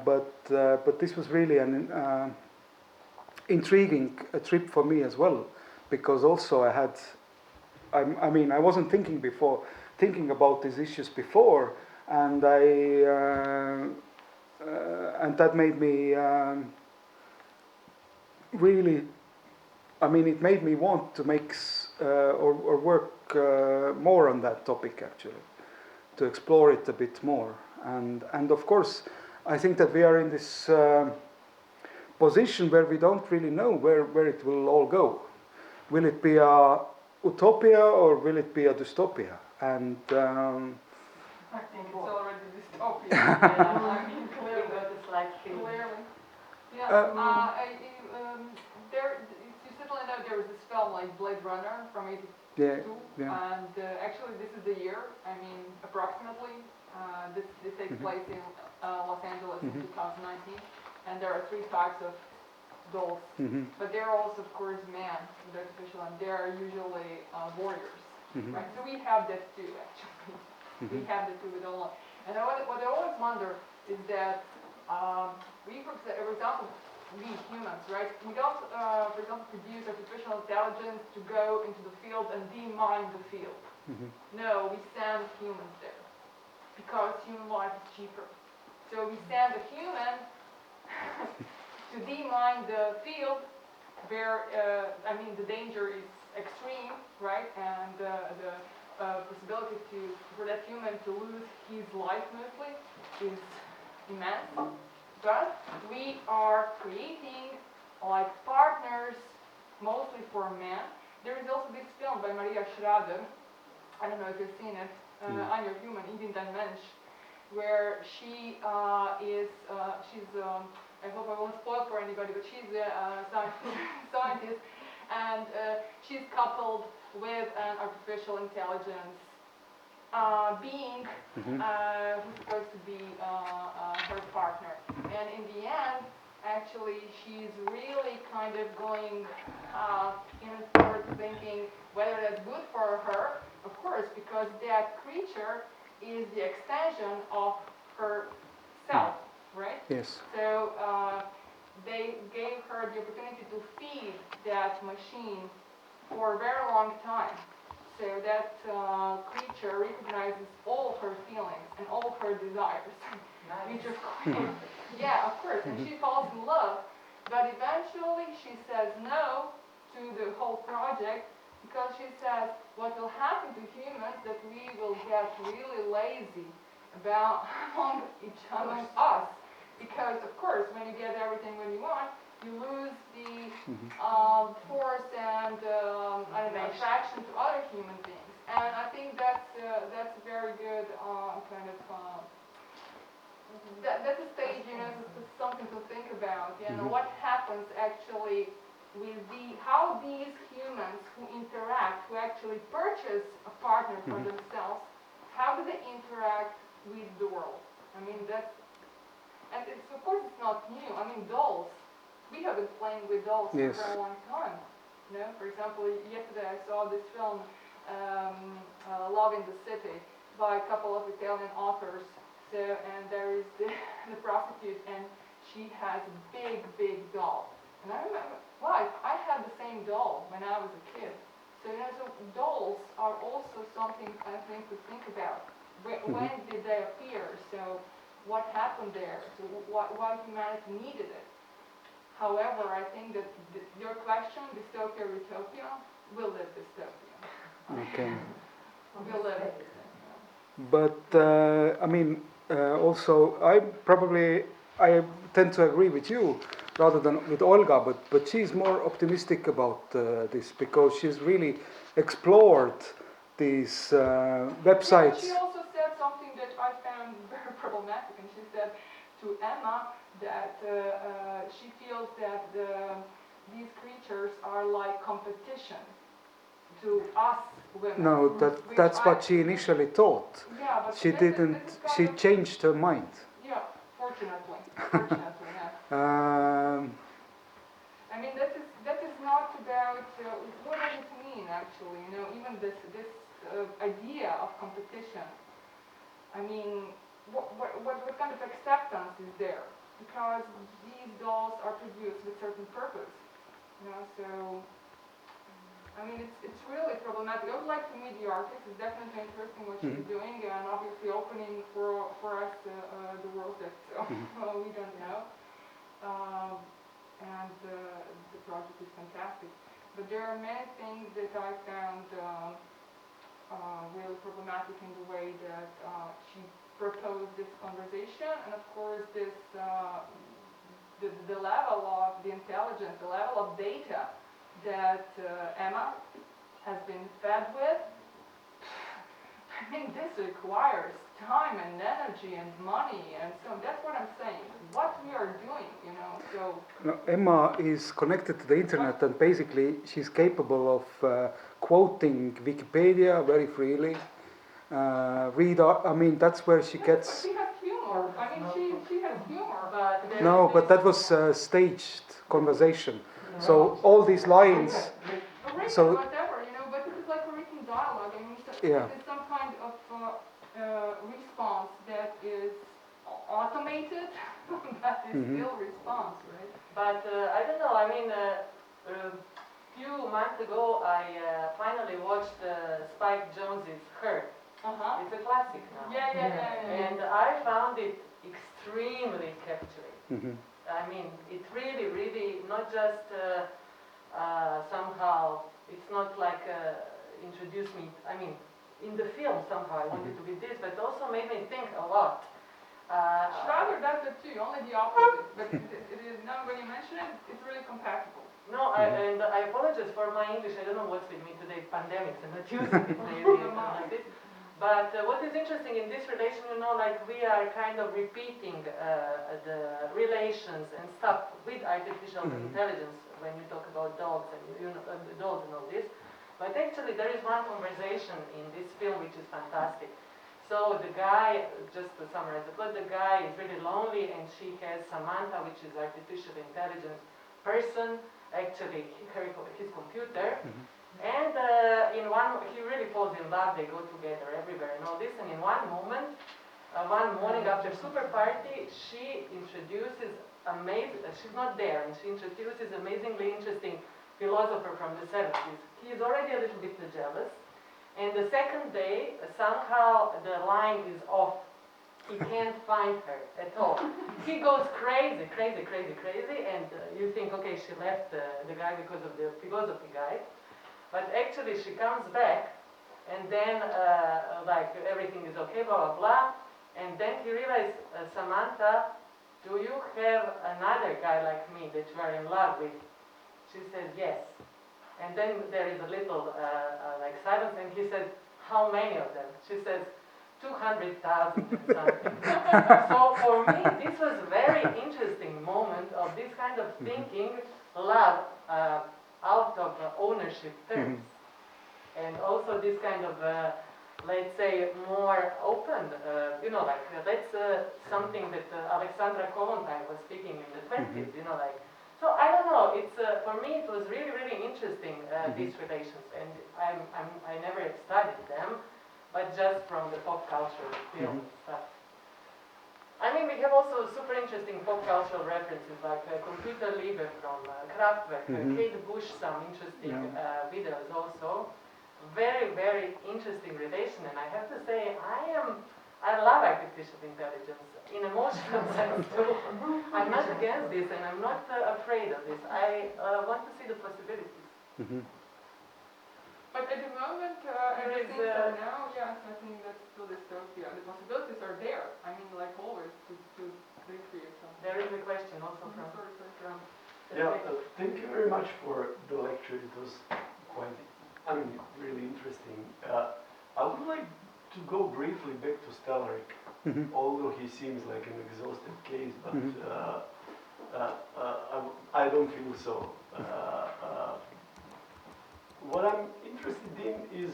[SPEAKER 1] But this was really an intriguing trip for me as well, because also I mean, I wasn't thinking about these issues before, and and that made me really, I mean, it made me want to make or work more on that topic, actually, to explore it a bit more. And of course, I think that we are in this position where we don't really know where it will all go. Will it be a utopia or will it be a dystopia? And
[SPEAKER 5] I think it's already dystopia. I mean, clearly, it's like clearly.
[SPEAKER 6] Yeah. You certainly know there was this film like Blade Runner from '82.
[SPEAKER 1] Yeah.
[SPEAKER 6] And actually, this is the year. I mean, approximately. This takes place in Los Angeles in 2019, and there are 3 types of dolls. But there are also, of course, men with artificial, and they are usually warriors. Right? So we have that too, actually. We have that too with all. And what I always wonder is that we, for example, we humans, right? We don't, for example, produce artificial intelligence to go into the field and demine the field. No, we send humans there because human life is cheaper. So we send a human to demine the field where, I mean, the danger is extreme, right? And the possibility for that human to lose his life mostly is immense. But we are creating like partners mostly for men. There is also this film by Maria Schrader, I don't know if you've seen it, On Your Human, Indian Dimension, where she she's I hope I won't spoil for anybody, but she's a scientist, and she's coupled with an artificial intelligence being who's supposed to be her partner. And in the end, actually, she's really kind of going forward thinking whether that's good for her, of course, because that creature is the extension of herself, right?
[SPEAKER 1] yes.
[SPEAKER 6] So they gave her the opportunity to feed that machine for a very long time. So that creature recognizes all her feelings and all her desires. Which of course, yeah, of course, and she falls in love. But eventually she says no to the whole project because she says what will happen to humans that we will get really lazy among us. Because of course, when you get everything when you want, you lose the force and attraction to other human beings. And I think that's a very good kind of that's a stage, something to think about. What happens actually with how these humans who interact, who actually purchase a partner for themselves, how do they interact with the world? I mean, and of course it's not new. I mean, dolls. we have been playing with dolls
[SPEAKER 1] Yes.
[SPEAKER 6] for a very long time. You know, for example, yesterday I saw this film, Love in the City, by a couple of Italian authors. So, and there is the prostitute, and she has a big doll. And I remember, wow, I had the same doll when I was a kid. So, you know, so dolls are also something I think to think about. When did they appear? So, what happened there? So, why humanity needed it? However, I think that your question, dystopia, utopia, will live dystopia.
[SPEAKER 1] Okay.
[SPEAKER 6] Will live it.
[SPEAKER 1] But I mean, also I tend to agree with you rather than with Olga, but she's more optimistic about this because she's really explored these websites.
[SPEAKER 6] Yeah, she also said something that I found very problematic, and she said to Emma that she feels that these creatures are like competition to us women.
[SPEAKER 1] No, that's what she initially thought.
[SPEAKER 6] Yeah, but
[SPEAKER 1] She didn't. She changed her mind.
[SPEAKER 6] Yeah, fortunately, yeah. I mean, that is not about what does it mean actually. You know, even this idea of competition. I mean, what kind of acceptance is there? Because these dolls are produced with certain purpose. You know, so. I mean, it's really problematic. I would like to meet the artist. It's definitely interesting what she's doing, and obviously opening for us the world that we don't know. And the project is fantastic. But there are many things that I found really problematic in the way that she proposed this conversation, and of course this the level of the intelligence, the level of data that Emma has been fed with. I mean, this requires time and energy and money, and so that's what I'm saying. What we are doing, you know, so...
[SPEAKER 1] No, Emma is connected to the internet, and basically she's capable of quoting Wikipedia very freely. I mean, that's where she gets...
[SPEAKER 6] But she has humor. I mean, she has humor. But
[SPEAKER 1] no, but that was staged conversation. So all these lines...
[SPEAKER 6] so whatever, you know, but it is like a written dialogue. I mean,
[SPEAKER 1] yeah.
[SPEAKER 6] It is some kind of response that is automated, but is still response, right?
[SPEAKER 5] But I don't know, I mean, a few months ago I finally watched Spike Jonze's Her. It's a classic now.
[SPEAKER 6] Yeah.
[SPEAKER 5] And I found it extremely capturing. I mean, it really, not just somehow, it's not like introduce me, I mean, in the film somehow I wanted to be this, but also made me think a lot.
[SPEAKER 6] Schrader does that too, only the opposite. But it is now when you mention it, it's really compatible.
[SPEAKER 5] No, and I apologize for my English, I don't know what's with me today, pandemics, and not using it maybe like this. But what is interesting in this relation, you know, like we are kind of repeating the relations and stuff with artificial intelligence when you talk about dogs and dolls and all this. But actually there is one conversation in this film which is fantastic. So the guy, just to summarize the plot, the guy is really lonely and she has Samantha, which is artificial intelligence person, actually his computer. And he really falls in love, they go together everywhere and all this, and in one moment, one morning after super party, she introduces she's not there, and she introduces amazingly interesting philosopher from the 70s. He is already a little bit jealous, and the second day, somehow the line is off. He can't find her at all. He goes crazy, and you think, okay, she left the guy because of the philosophy guy. But actually she comes back, and then like everything is okay, blah, blah, blah. And then he realizes, Samantha, do you have another guy like me that you are in love with? She says, yes. And then there is a little like silence, and he says, how many of them? She says, 200,000 and something. So for me, this was a very interesting moment of this kind of thinking, love, out of ownership terms. And also this kind of, let's say, more open, you know, like, that's something that Alexandra Kollontai was speaking in the 20s, you know, like, So I don't know. It's for me it was really really interesting these relations, and I never studied them, but just from the pop culture film stuff. I mean, we have also super interesting pop cultural references like Computer Liebe from Kraftwerk, Kate Bush, some interesting videos also. Very, very interesting relation, and I have to say, I love artificial intelligence in emotional sense too. I'm not against this, and I'm not afraid of this. I want to see the possibilities.
[SPEAKER 6] But at the moment, everything for now, yes, I think that's still dystopia. The possibilities are there. I mean, like always, to recreate something.
[SPEAKER 5] There is a question also from...
[SPEAKER 7] Thank you very much for the lecture. It was quite, really interesting. I would like to go briefly back to Stellaric, although he seems like an exhausted case, but I don't feel so. What I'm interested in is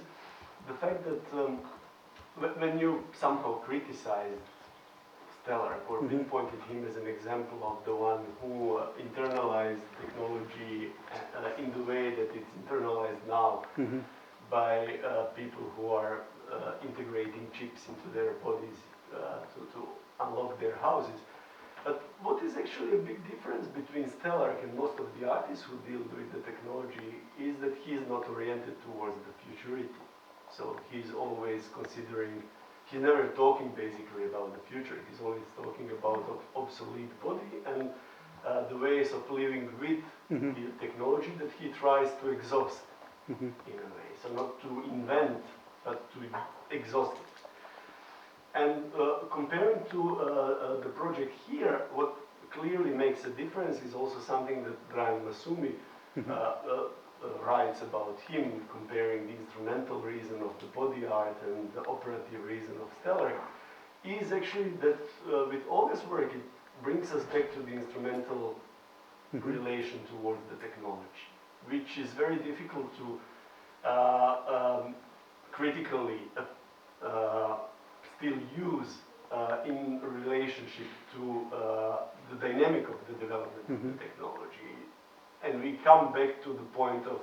[SPEAKER 7] the fact that when you somehow criticized Stellaric or pinpointed him as an example of the one who internalized technology in the way that it's internalized now by people who are integrating chips into their bodies to unlock their houses. But what is actually a big difference between Stellaric and most of the artists who deal with the technology is that he is not oriented towards the futurity. So he's always considering, he's never talking basically about the future, he's always talking about obsolete body and the ways of living with the technology that he tries to exhaust in a way. So not to invent, but to exhaust it. And comparing to the project here, what clearly makes a difference is also something that Brian Masumi writes about him, comparing the instrumental reason of the body art and the operative reason of Stellaric, is actually that with Olga's work it brings us back to the instrumental relation towards the technology, which is very difficult to critically still use in relationship to the dynamic of the development of the technology. And we come back to the point of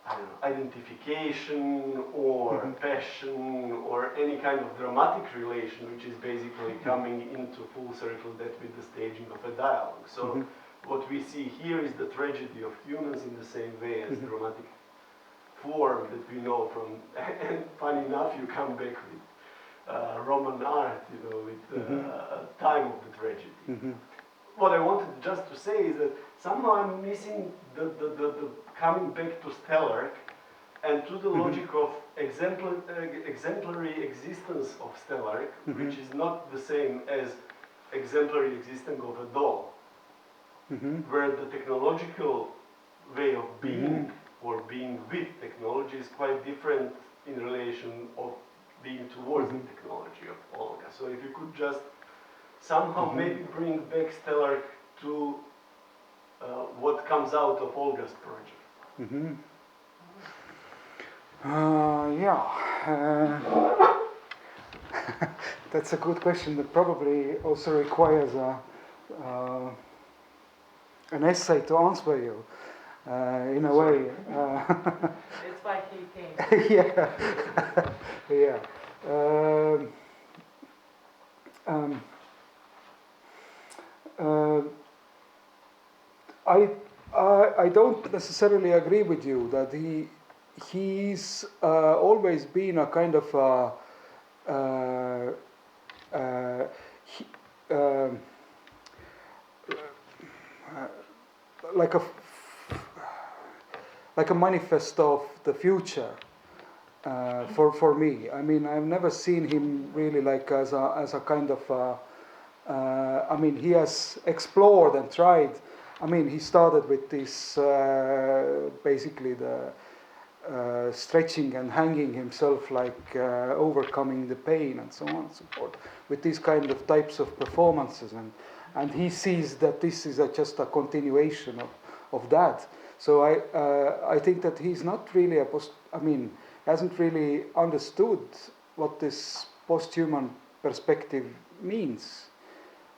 [SPEAKER 7] I don't know, identification or passion or any kind of dramatic relation, which is basically coming into full circle that with the staging of a dialogue. So what we see here is the tragedy of humans in the same way as dramatic form that we know from, and funny enough, you come back with Roman art, with time of the tragedy. What I wanted just to say is that somehow I'm missing the coming back to Stellaric and to the logic of exemplary existence of Stellaric, which is not the same as exemplary existence of a doll, where the technological way of being or being with technology is quite different in relation of being towards the technology of Olga. So if you could just somehow maybe bring back Stellaric to what comes out of Olga's project.
[SPEAKER 1] That's a good question that probably also requires an essay to answer you, in a way.
[SPEAKER 5] It's why he came.
[SPEAKER 1] Yeah. I don't necessarily agree with you that he's always been a kind of like a manifest of the future for me. I mean, I've never seen him really like as a kind of. I mean, he has explored and tried. I mean, he started with this basically the stretching and hanging himself, like overcoming the pain and so on and so forth, with these kind of types of performances, and he sees that this is just a continuation of that. So I think that he's not really hasn't really understood what this post-human perspective means.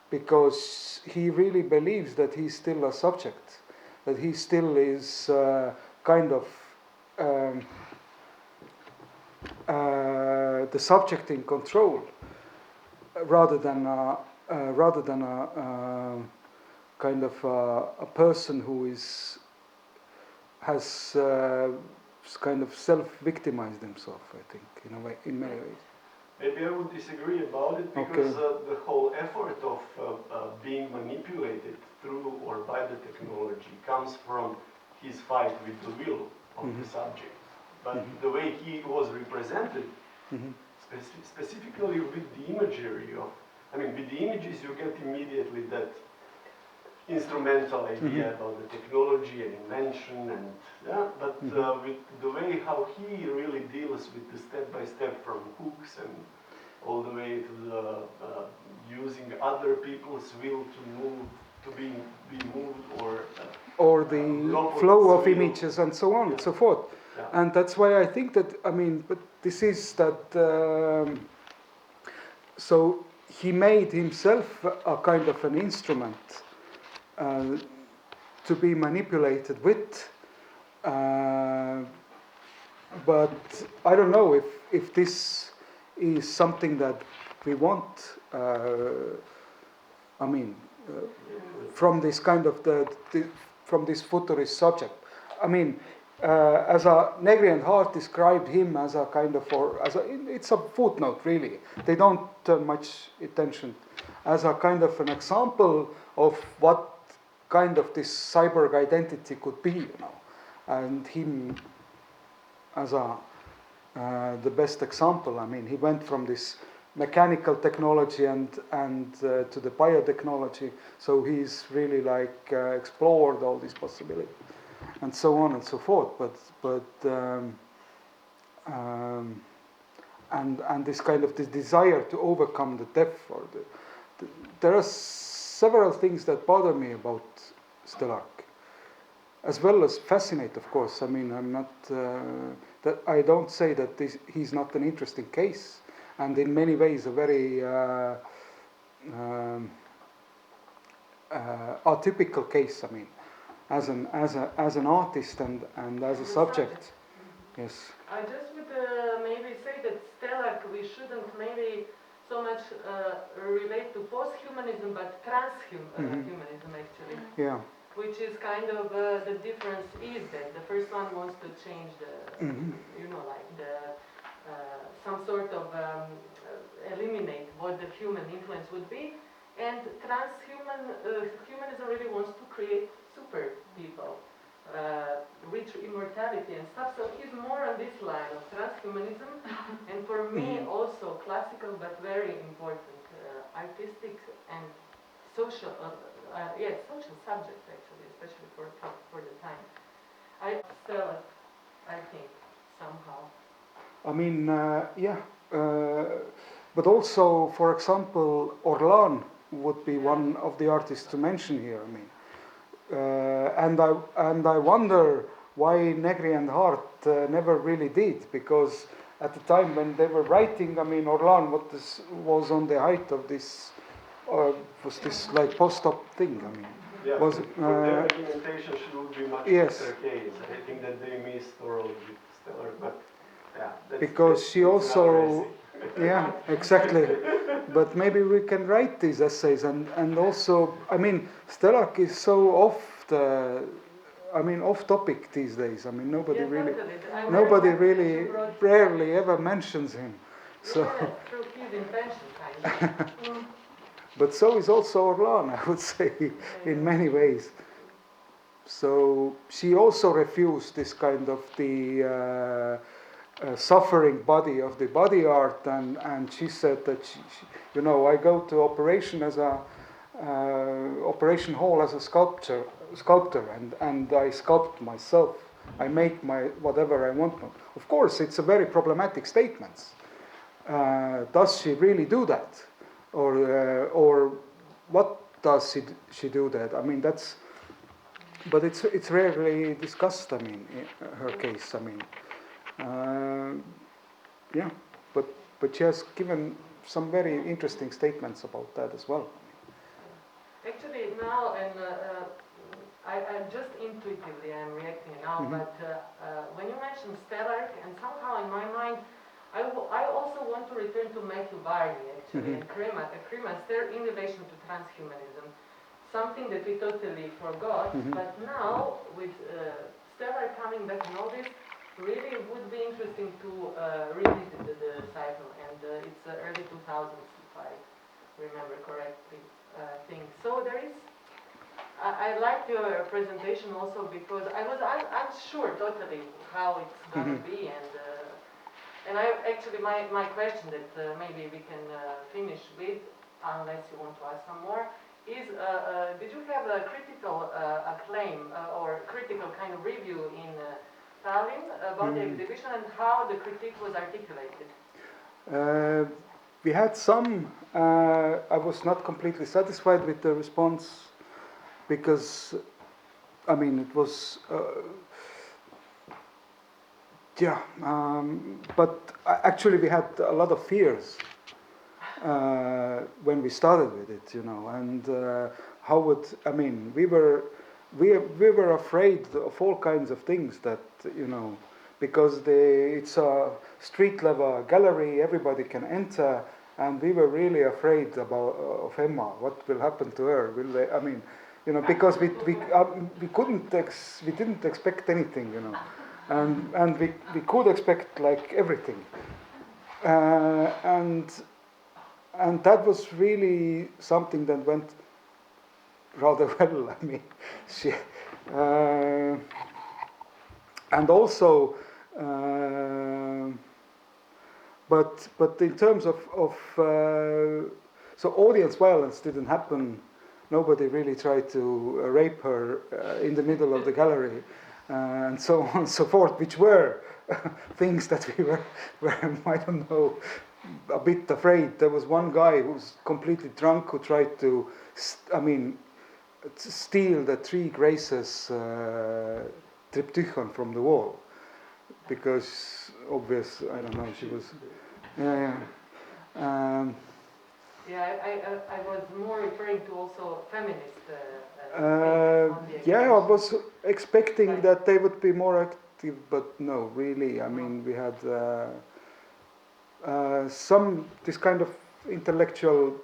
[SPEAKER 1] because he really believes that he's still a subject, that he still is kind of the subject in control, rather than a kind of a person who has kind of self-victimized himself, I think, in many ways.
[SPEAKER 7] Maybe I would disagree about it, because the whole effort of being manipulated through or by the technology comes from his fight with the will of the subject. But the way he was represented, specifically with the imagery with the images you get immediately that instrumental idea about the technology and invention, and but with the way how he really deals with the step-by-step from hooks and all the way to the using other people's will to move, to be moved,
[SPEAKER 1] or the flow of images and so on and so forth. And that's why I think that, but this is that, so he made himself a kind of an instrument to be manipulated with, but I don't know if this is something that we want, from this kind of from this futurist subject. As a Negri and Hart described him as a kind of, it's a footnote really. They don't turn much attention, as a kind of an example of what kind of this cyborg identity could be, and him as the best example. He went from this mechanical technology and to the biotechnology, so he's really explored all these possibilities, and so on and so forth. And this kind of this desire to overcome the death, or there are several things that bother me about Stelarc, as well as fascinate, of course. I'm not that I don't say that he's not an interesting case, and in many ways a very atypical case. As an artist and as a subject. Yes.
[SPEAKER 5] I just would maybe say that Stelarc, we shouldn't maybe so much relate to posthumanism, but transhumanism actually.
[SPEAKER 1] Yeah.
[SPEAKER 5] Which is kind of the difference is that the first one wants to change the, some sort of eliminate what the human influence would be, and humanism really wants to create super people, reach immortality and stuff. So he's more on this line of transhumanism, and for me also classical but very important artistic and social, social subject actually, especially for the time. I think somehow.
[SPEAKER 1] But also, for example, Orlan would be one of the artists to mention here. And I wonder why Negri and Hart never really did, because at the time when they were writing, Orlan was on the height of this, was this post-op thing.
[SPEAKER 7] For their documentation should be much better case. I think that they missed thoroughly with Stelarc, but
[SPEAKER 1] because she also. Yeah, exactly. But maybe we can write these essays, and also, Stelarc is so off topic these days. Nobody rarely ever mentions him. So.
[SPEAKER 5] Through his invention, kind of.
[SPEAKER 1] But so is also Orlan, I would say, in many ways. So she also refused this kind of the. Suffering body of the body art, and she said that I go to operation hall as a sculptor, and I sculpt myself. I make whatever I want. Of course, it's a very problematic statement. Does she really do that, or what does she do that? But it's rarely discussed. In her case. But she has given some very interesting statements about that as well.
[SPEAKER 5] now, and I just intuitively I'm reacting now, but when you mentioned stellar, and somehow in my mind, I also want to return to Matthew Barney actually, and Cremas there in relation to transhumanism, something that we totally forgot, but now with stellar coming back and all this, really would be interesting to revisit the cycle, and it's early 2000s if I remember correctly. So there is, I liked your presentation also because I was unsure totally how it's going to be, and I actually, my question that maybe we can finish with, unless you want to ask some more, is did you have a critical acclaim or critical kind of review in Tallinn about the exhibition and how the critique was articulated?
[SPEAKER 1] We had some. I was not completely satisfied with the response because, I mean, it was, but actually we had a lot of fears when we started with it, you know, and how would, I mean, we were afraid of all kinds of things that, you know, because it's a street level gallery, everybody can enter, and we were really afraid of Emma. What will happen to her? Will they? I mean, you know, because we didn't expect anything, you know, and we could expect like everything, and that was really something that went rather well. I mean, and also, but in terms of so audience violence didn't happen. Nobody really tried to rape her in the middle of the gallery, and so on and so forth, which were things that we were I don't know, a bit afraid. There was one guy who was completely drunk who tried to, steal the Three Graces triptychon from the wall, because obvious, I don't know, she was,
[SPEAKER 5] I was more referring to also feminist.
[SPEAKER 1] I was expecting that they would be more active, but no, really. I mean, we had this kind of intellectual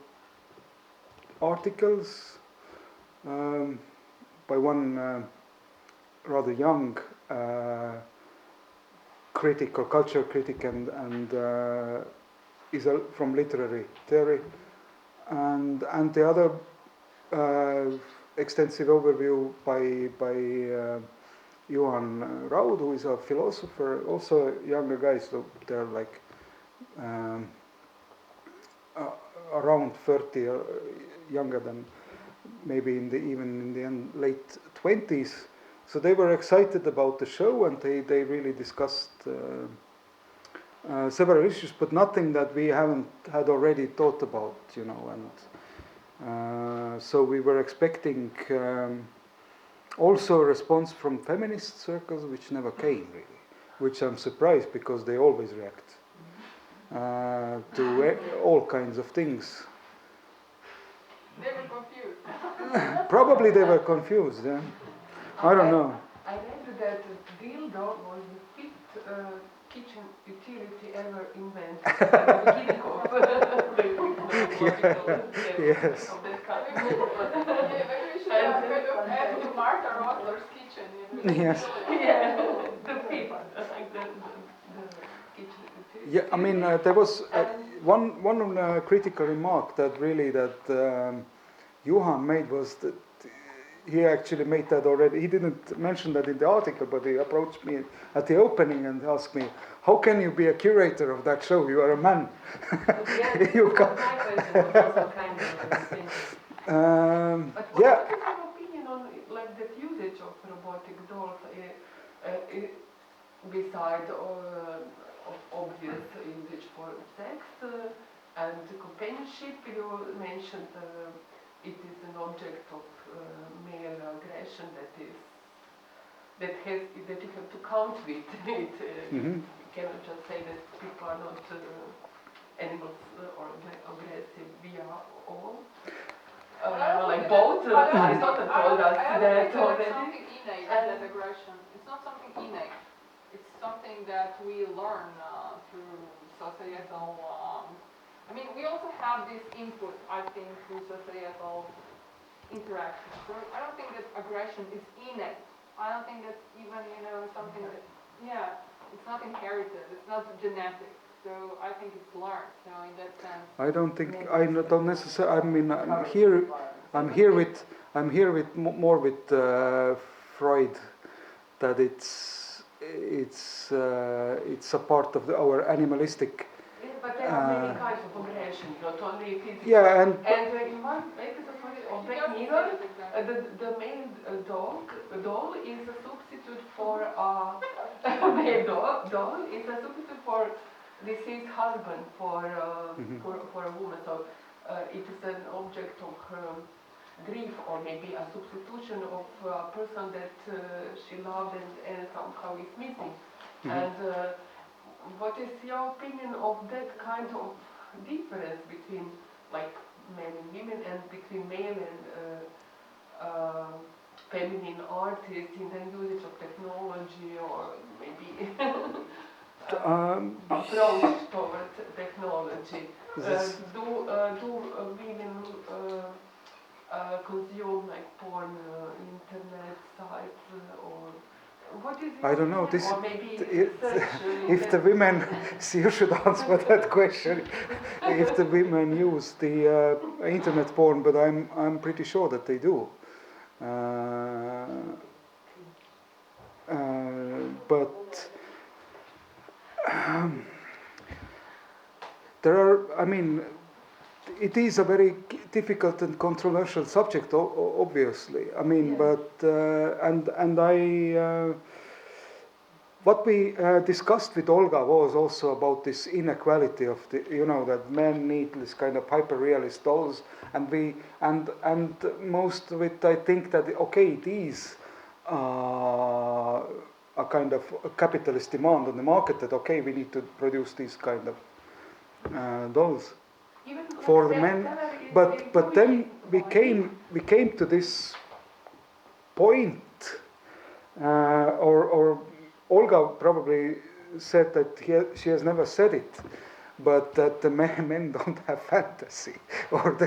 [SPEAKER 1] articles by one rather young critic or culture critic, and is from literary theory, and the other extensive overview by Johan Raud, who is a philosopher, also younger guys, so they're like around 30, younger than maybe even in the late 20s. So they were excited about the show, and they really discussed several issues, but nothing that we haven't had already thought about, you know. And so we were expecting also a response from feminist circles, which never came really, which I'm surprised, because they always react to all kinds of things.
[SPEAKER 6] They were confused.
[SPEAKER 1] Probably they were confused. Yeah. I don't know.
[SPEAKER 8] I read that dildo was the fifth kitchen utility ever invented at the beginning of the
[SPEAKER 1] Yes.
[SPEAKER 6] Maybe we should have kind of add to Martha Rottler's kitchen.
[SPEAKER 1] Yes.
[SPEAKER 8] The fifth, like the kitchen utility.
[SPEAKER 1] Yeah, I mean, there was one critical remark that Johan made was that he actually made that already. He didn't mention that in the article, but he approached me at the opening and asked me, "How can you be a curator of that show? You are a man." You
[SPEAKER 2] my question was also kind of
[SPEAKER 8] But what is your opinion on like that usage of robotic dolls beside of obvious usage for sex and companionship? You mentioned it is an object of male aggression that you have to count with. You cannot just say that people are not animals or aggressive. We are all. Like both Aristotle told us
[SPEAKER 6] I
[SPEAKER 8] that
[SPEAKER 6] think
[SPEAKER 8] already.
[SPEAKER 6] it's something innate, that aggression. It's not something innate. It's something that we learn through societal. I mean, we also have this input, I think, through societal interaction. So I don't think that aggression is innate. I don't think that even, something that, it's not inherited, it's not genetic. So I think it's learned. So in that sense,
[SPEAKER 1] I don't think don't necessarily. I mean, I'm here with more with Freud, that it's a part of our animalistic.
[SPEAKER 8] Yeah, but there are many kinds of aggression, not only physical.
[SPEAKER 1] Yeah, and
[SPEAKER 8] in one episode of Black Mirror, the male doll is a substitute for a male doll is a substitute for deceased husband for a woman. So it is an object of grief, or maybe a substitution of a person that she loved and somehow is missing. And what is your opinion of that kind of difference between like men and women, and between male and feminine artists in the usage of technology, or maybe approach towards technology? Do women consume like porn, internet sites, or what is it?
[SPEAKER 1] I don't know. This,
[SPEAKER 8] or maybe
[SPEAKER 1] if the women, you should answer that question. If the women use the internet porn, but I'm pretty sure that they do. But there are. I mean, it is a very difficult and controversial subject, obviously. I mean, but and I. What we discussed with Olga was also about this inequality of the, that men need this kind of hyper-realist dolls, and most of it, I think that it is a kind of a capitalist demand on the market that we need to produce these kind of dolls for the men, but then we came to this point, or Olga probably said that she has never said it, but that the men don't have fantasy, or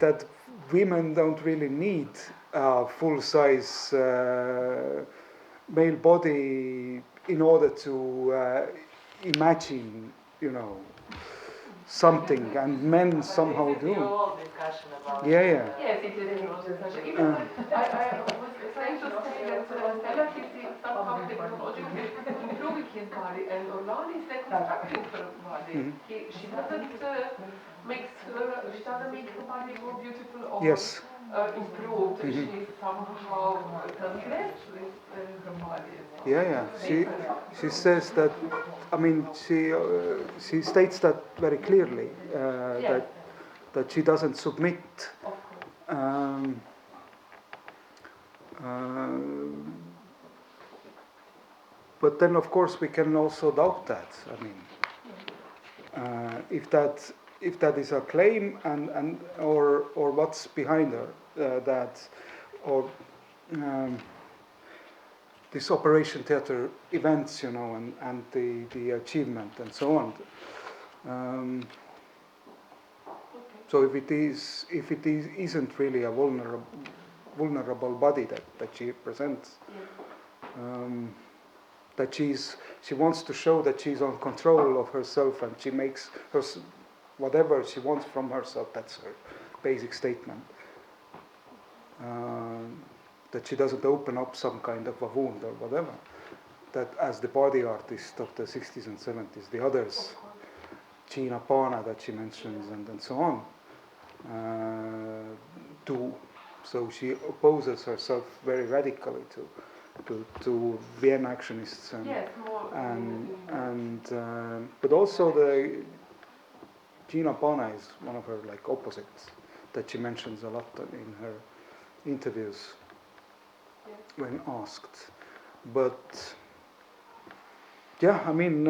[SPEAKER 1] that women don't really need a full-size male body in order to imagine, something, and men somehow do. Yeah.
[SPEAKER 8] Yes, it is a whole discussion. Even I was trying to say that Stella is somehow technologically improving his body, and Orlando is deconstructing her body. She doesn't make her body more beautiful or improved. She somehow transgressed with her body.
[SPEAKER 1] Yeah. She says that. I mean, she states that very clearly, that she doesn't submit. But then, of course, we can also doubt that. I mean, if that is a claim, and or what's behind her, that, or this Operation Theatre events, and the achievement and so on. So if it isn't really a vulnerable body that she presents, that she wants to show that she's on control of herself, and she makes whatever she wants from herself. That's her basic statement. That she doesn't open up some kind of a wound or whatever, that as the body artist of the 60s and 70s, the others, Gina Pana that she mentions, and so on, do. So she opposes herself very radically to Vienna actionists, but also the Gina Pana is one of her opposites that she mentions a lot in her interviews when asked. But I mean,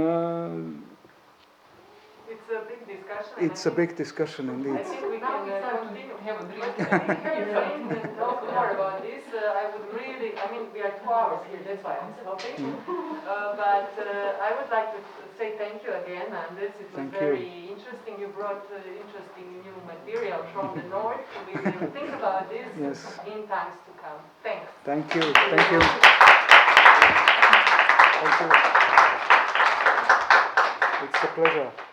[SPEAKER 5] it's a big discussion.
[SPEAKER 1] It's a big discussion indeed.
[SPEAKER 5] I think we can continue.
[SPEAKER 6] have a drink.
[SPEAKER 5] But if we have a drink and talk more about this, I would really, I mean, we are 2 hours here, that's why I'm stopping. But I would like to say thank you again, Anders. It was very interesting. You brought interesting new material from the north. We will think about this in times to come. Thanks.
[SPEAKER 1] Thank you. Thank you. Thank you. It's a pleasure.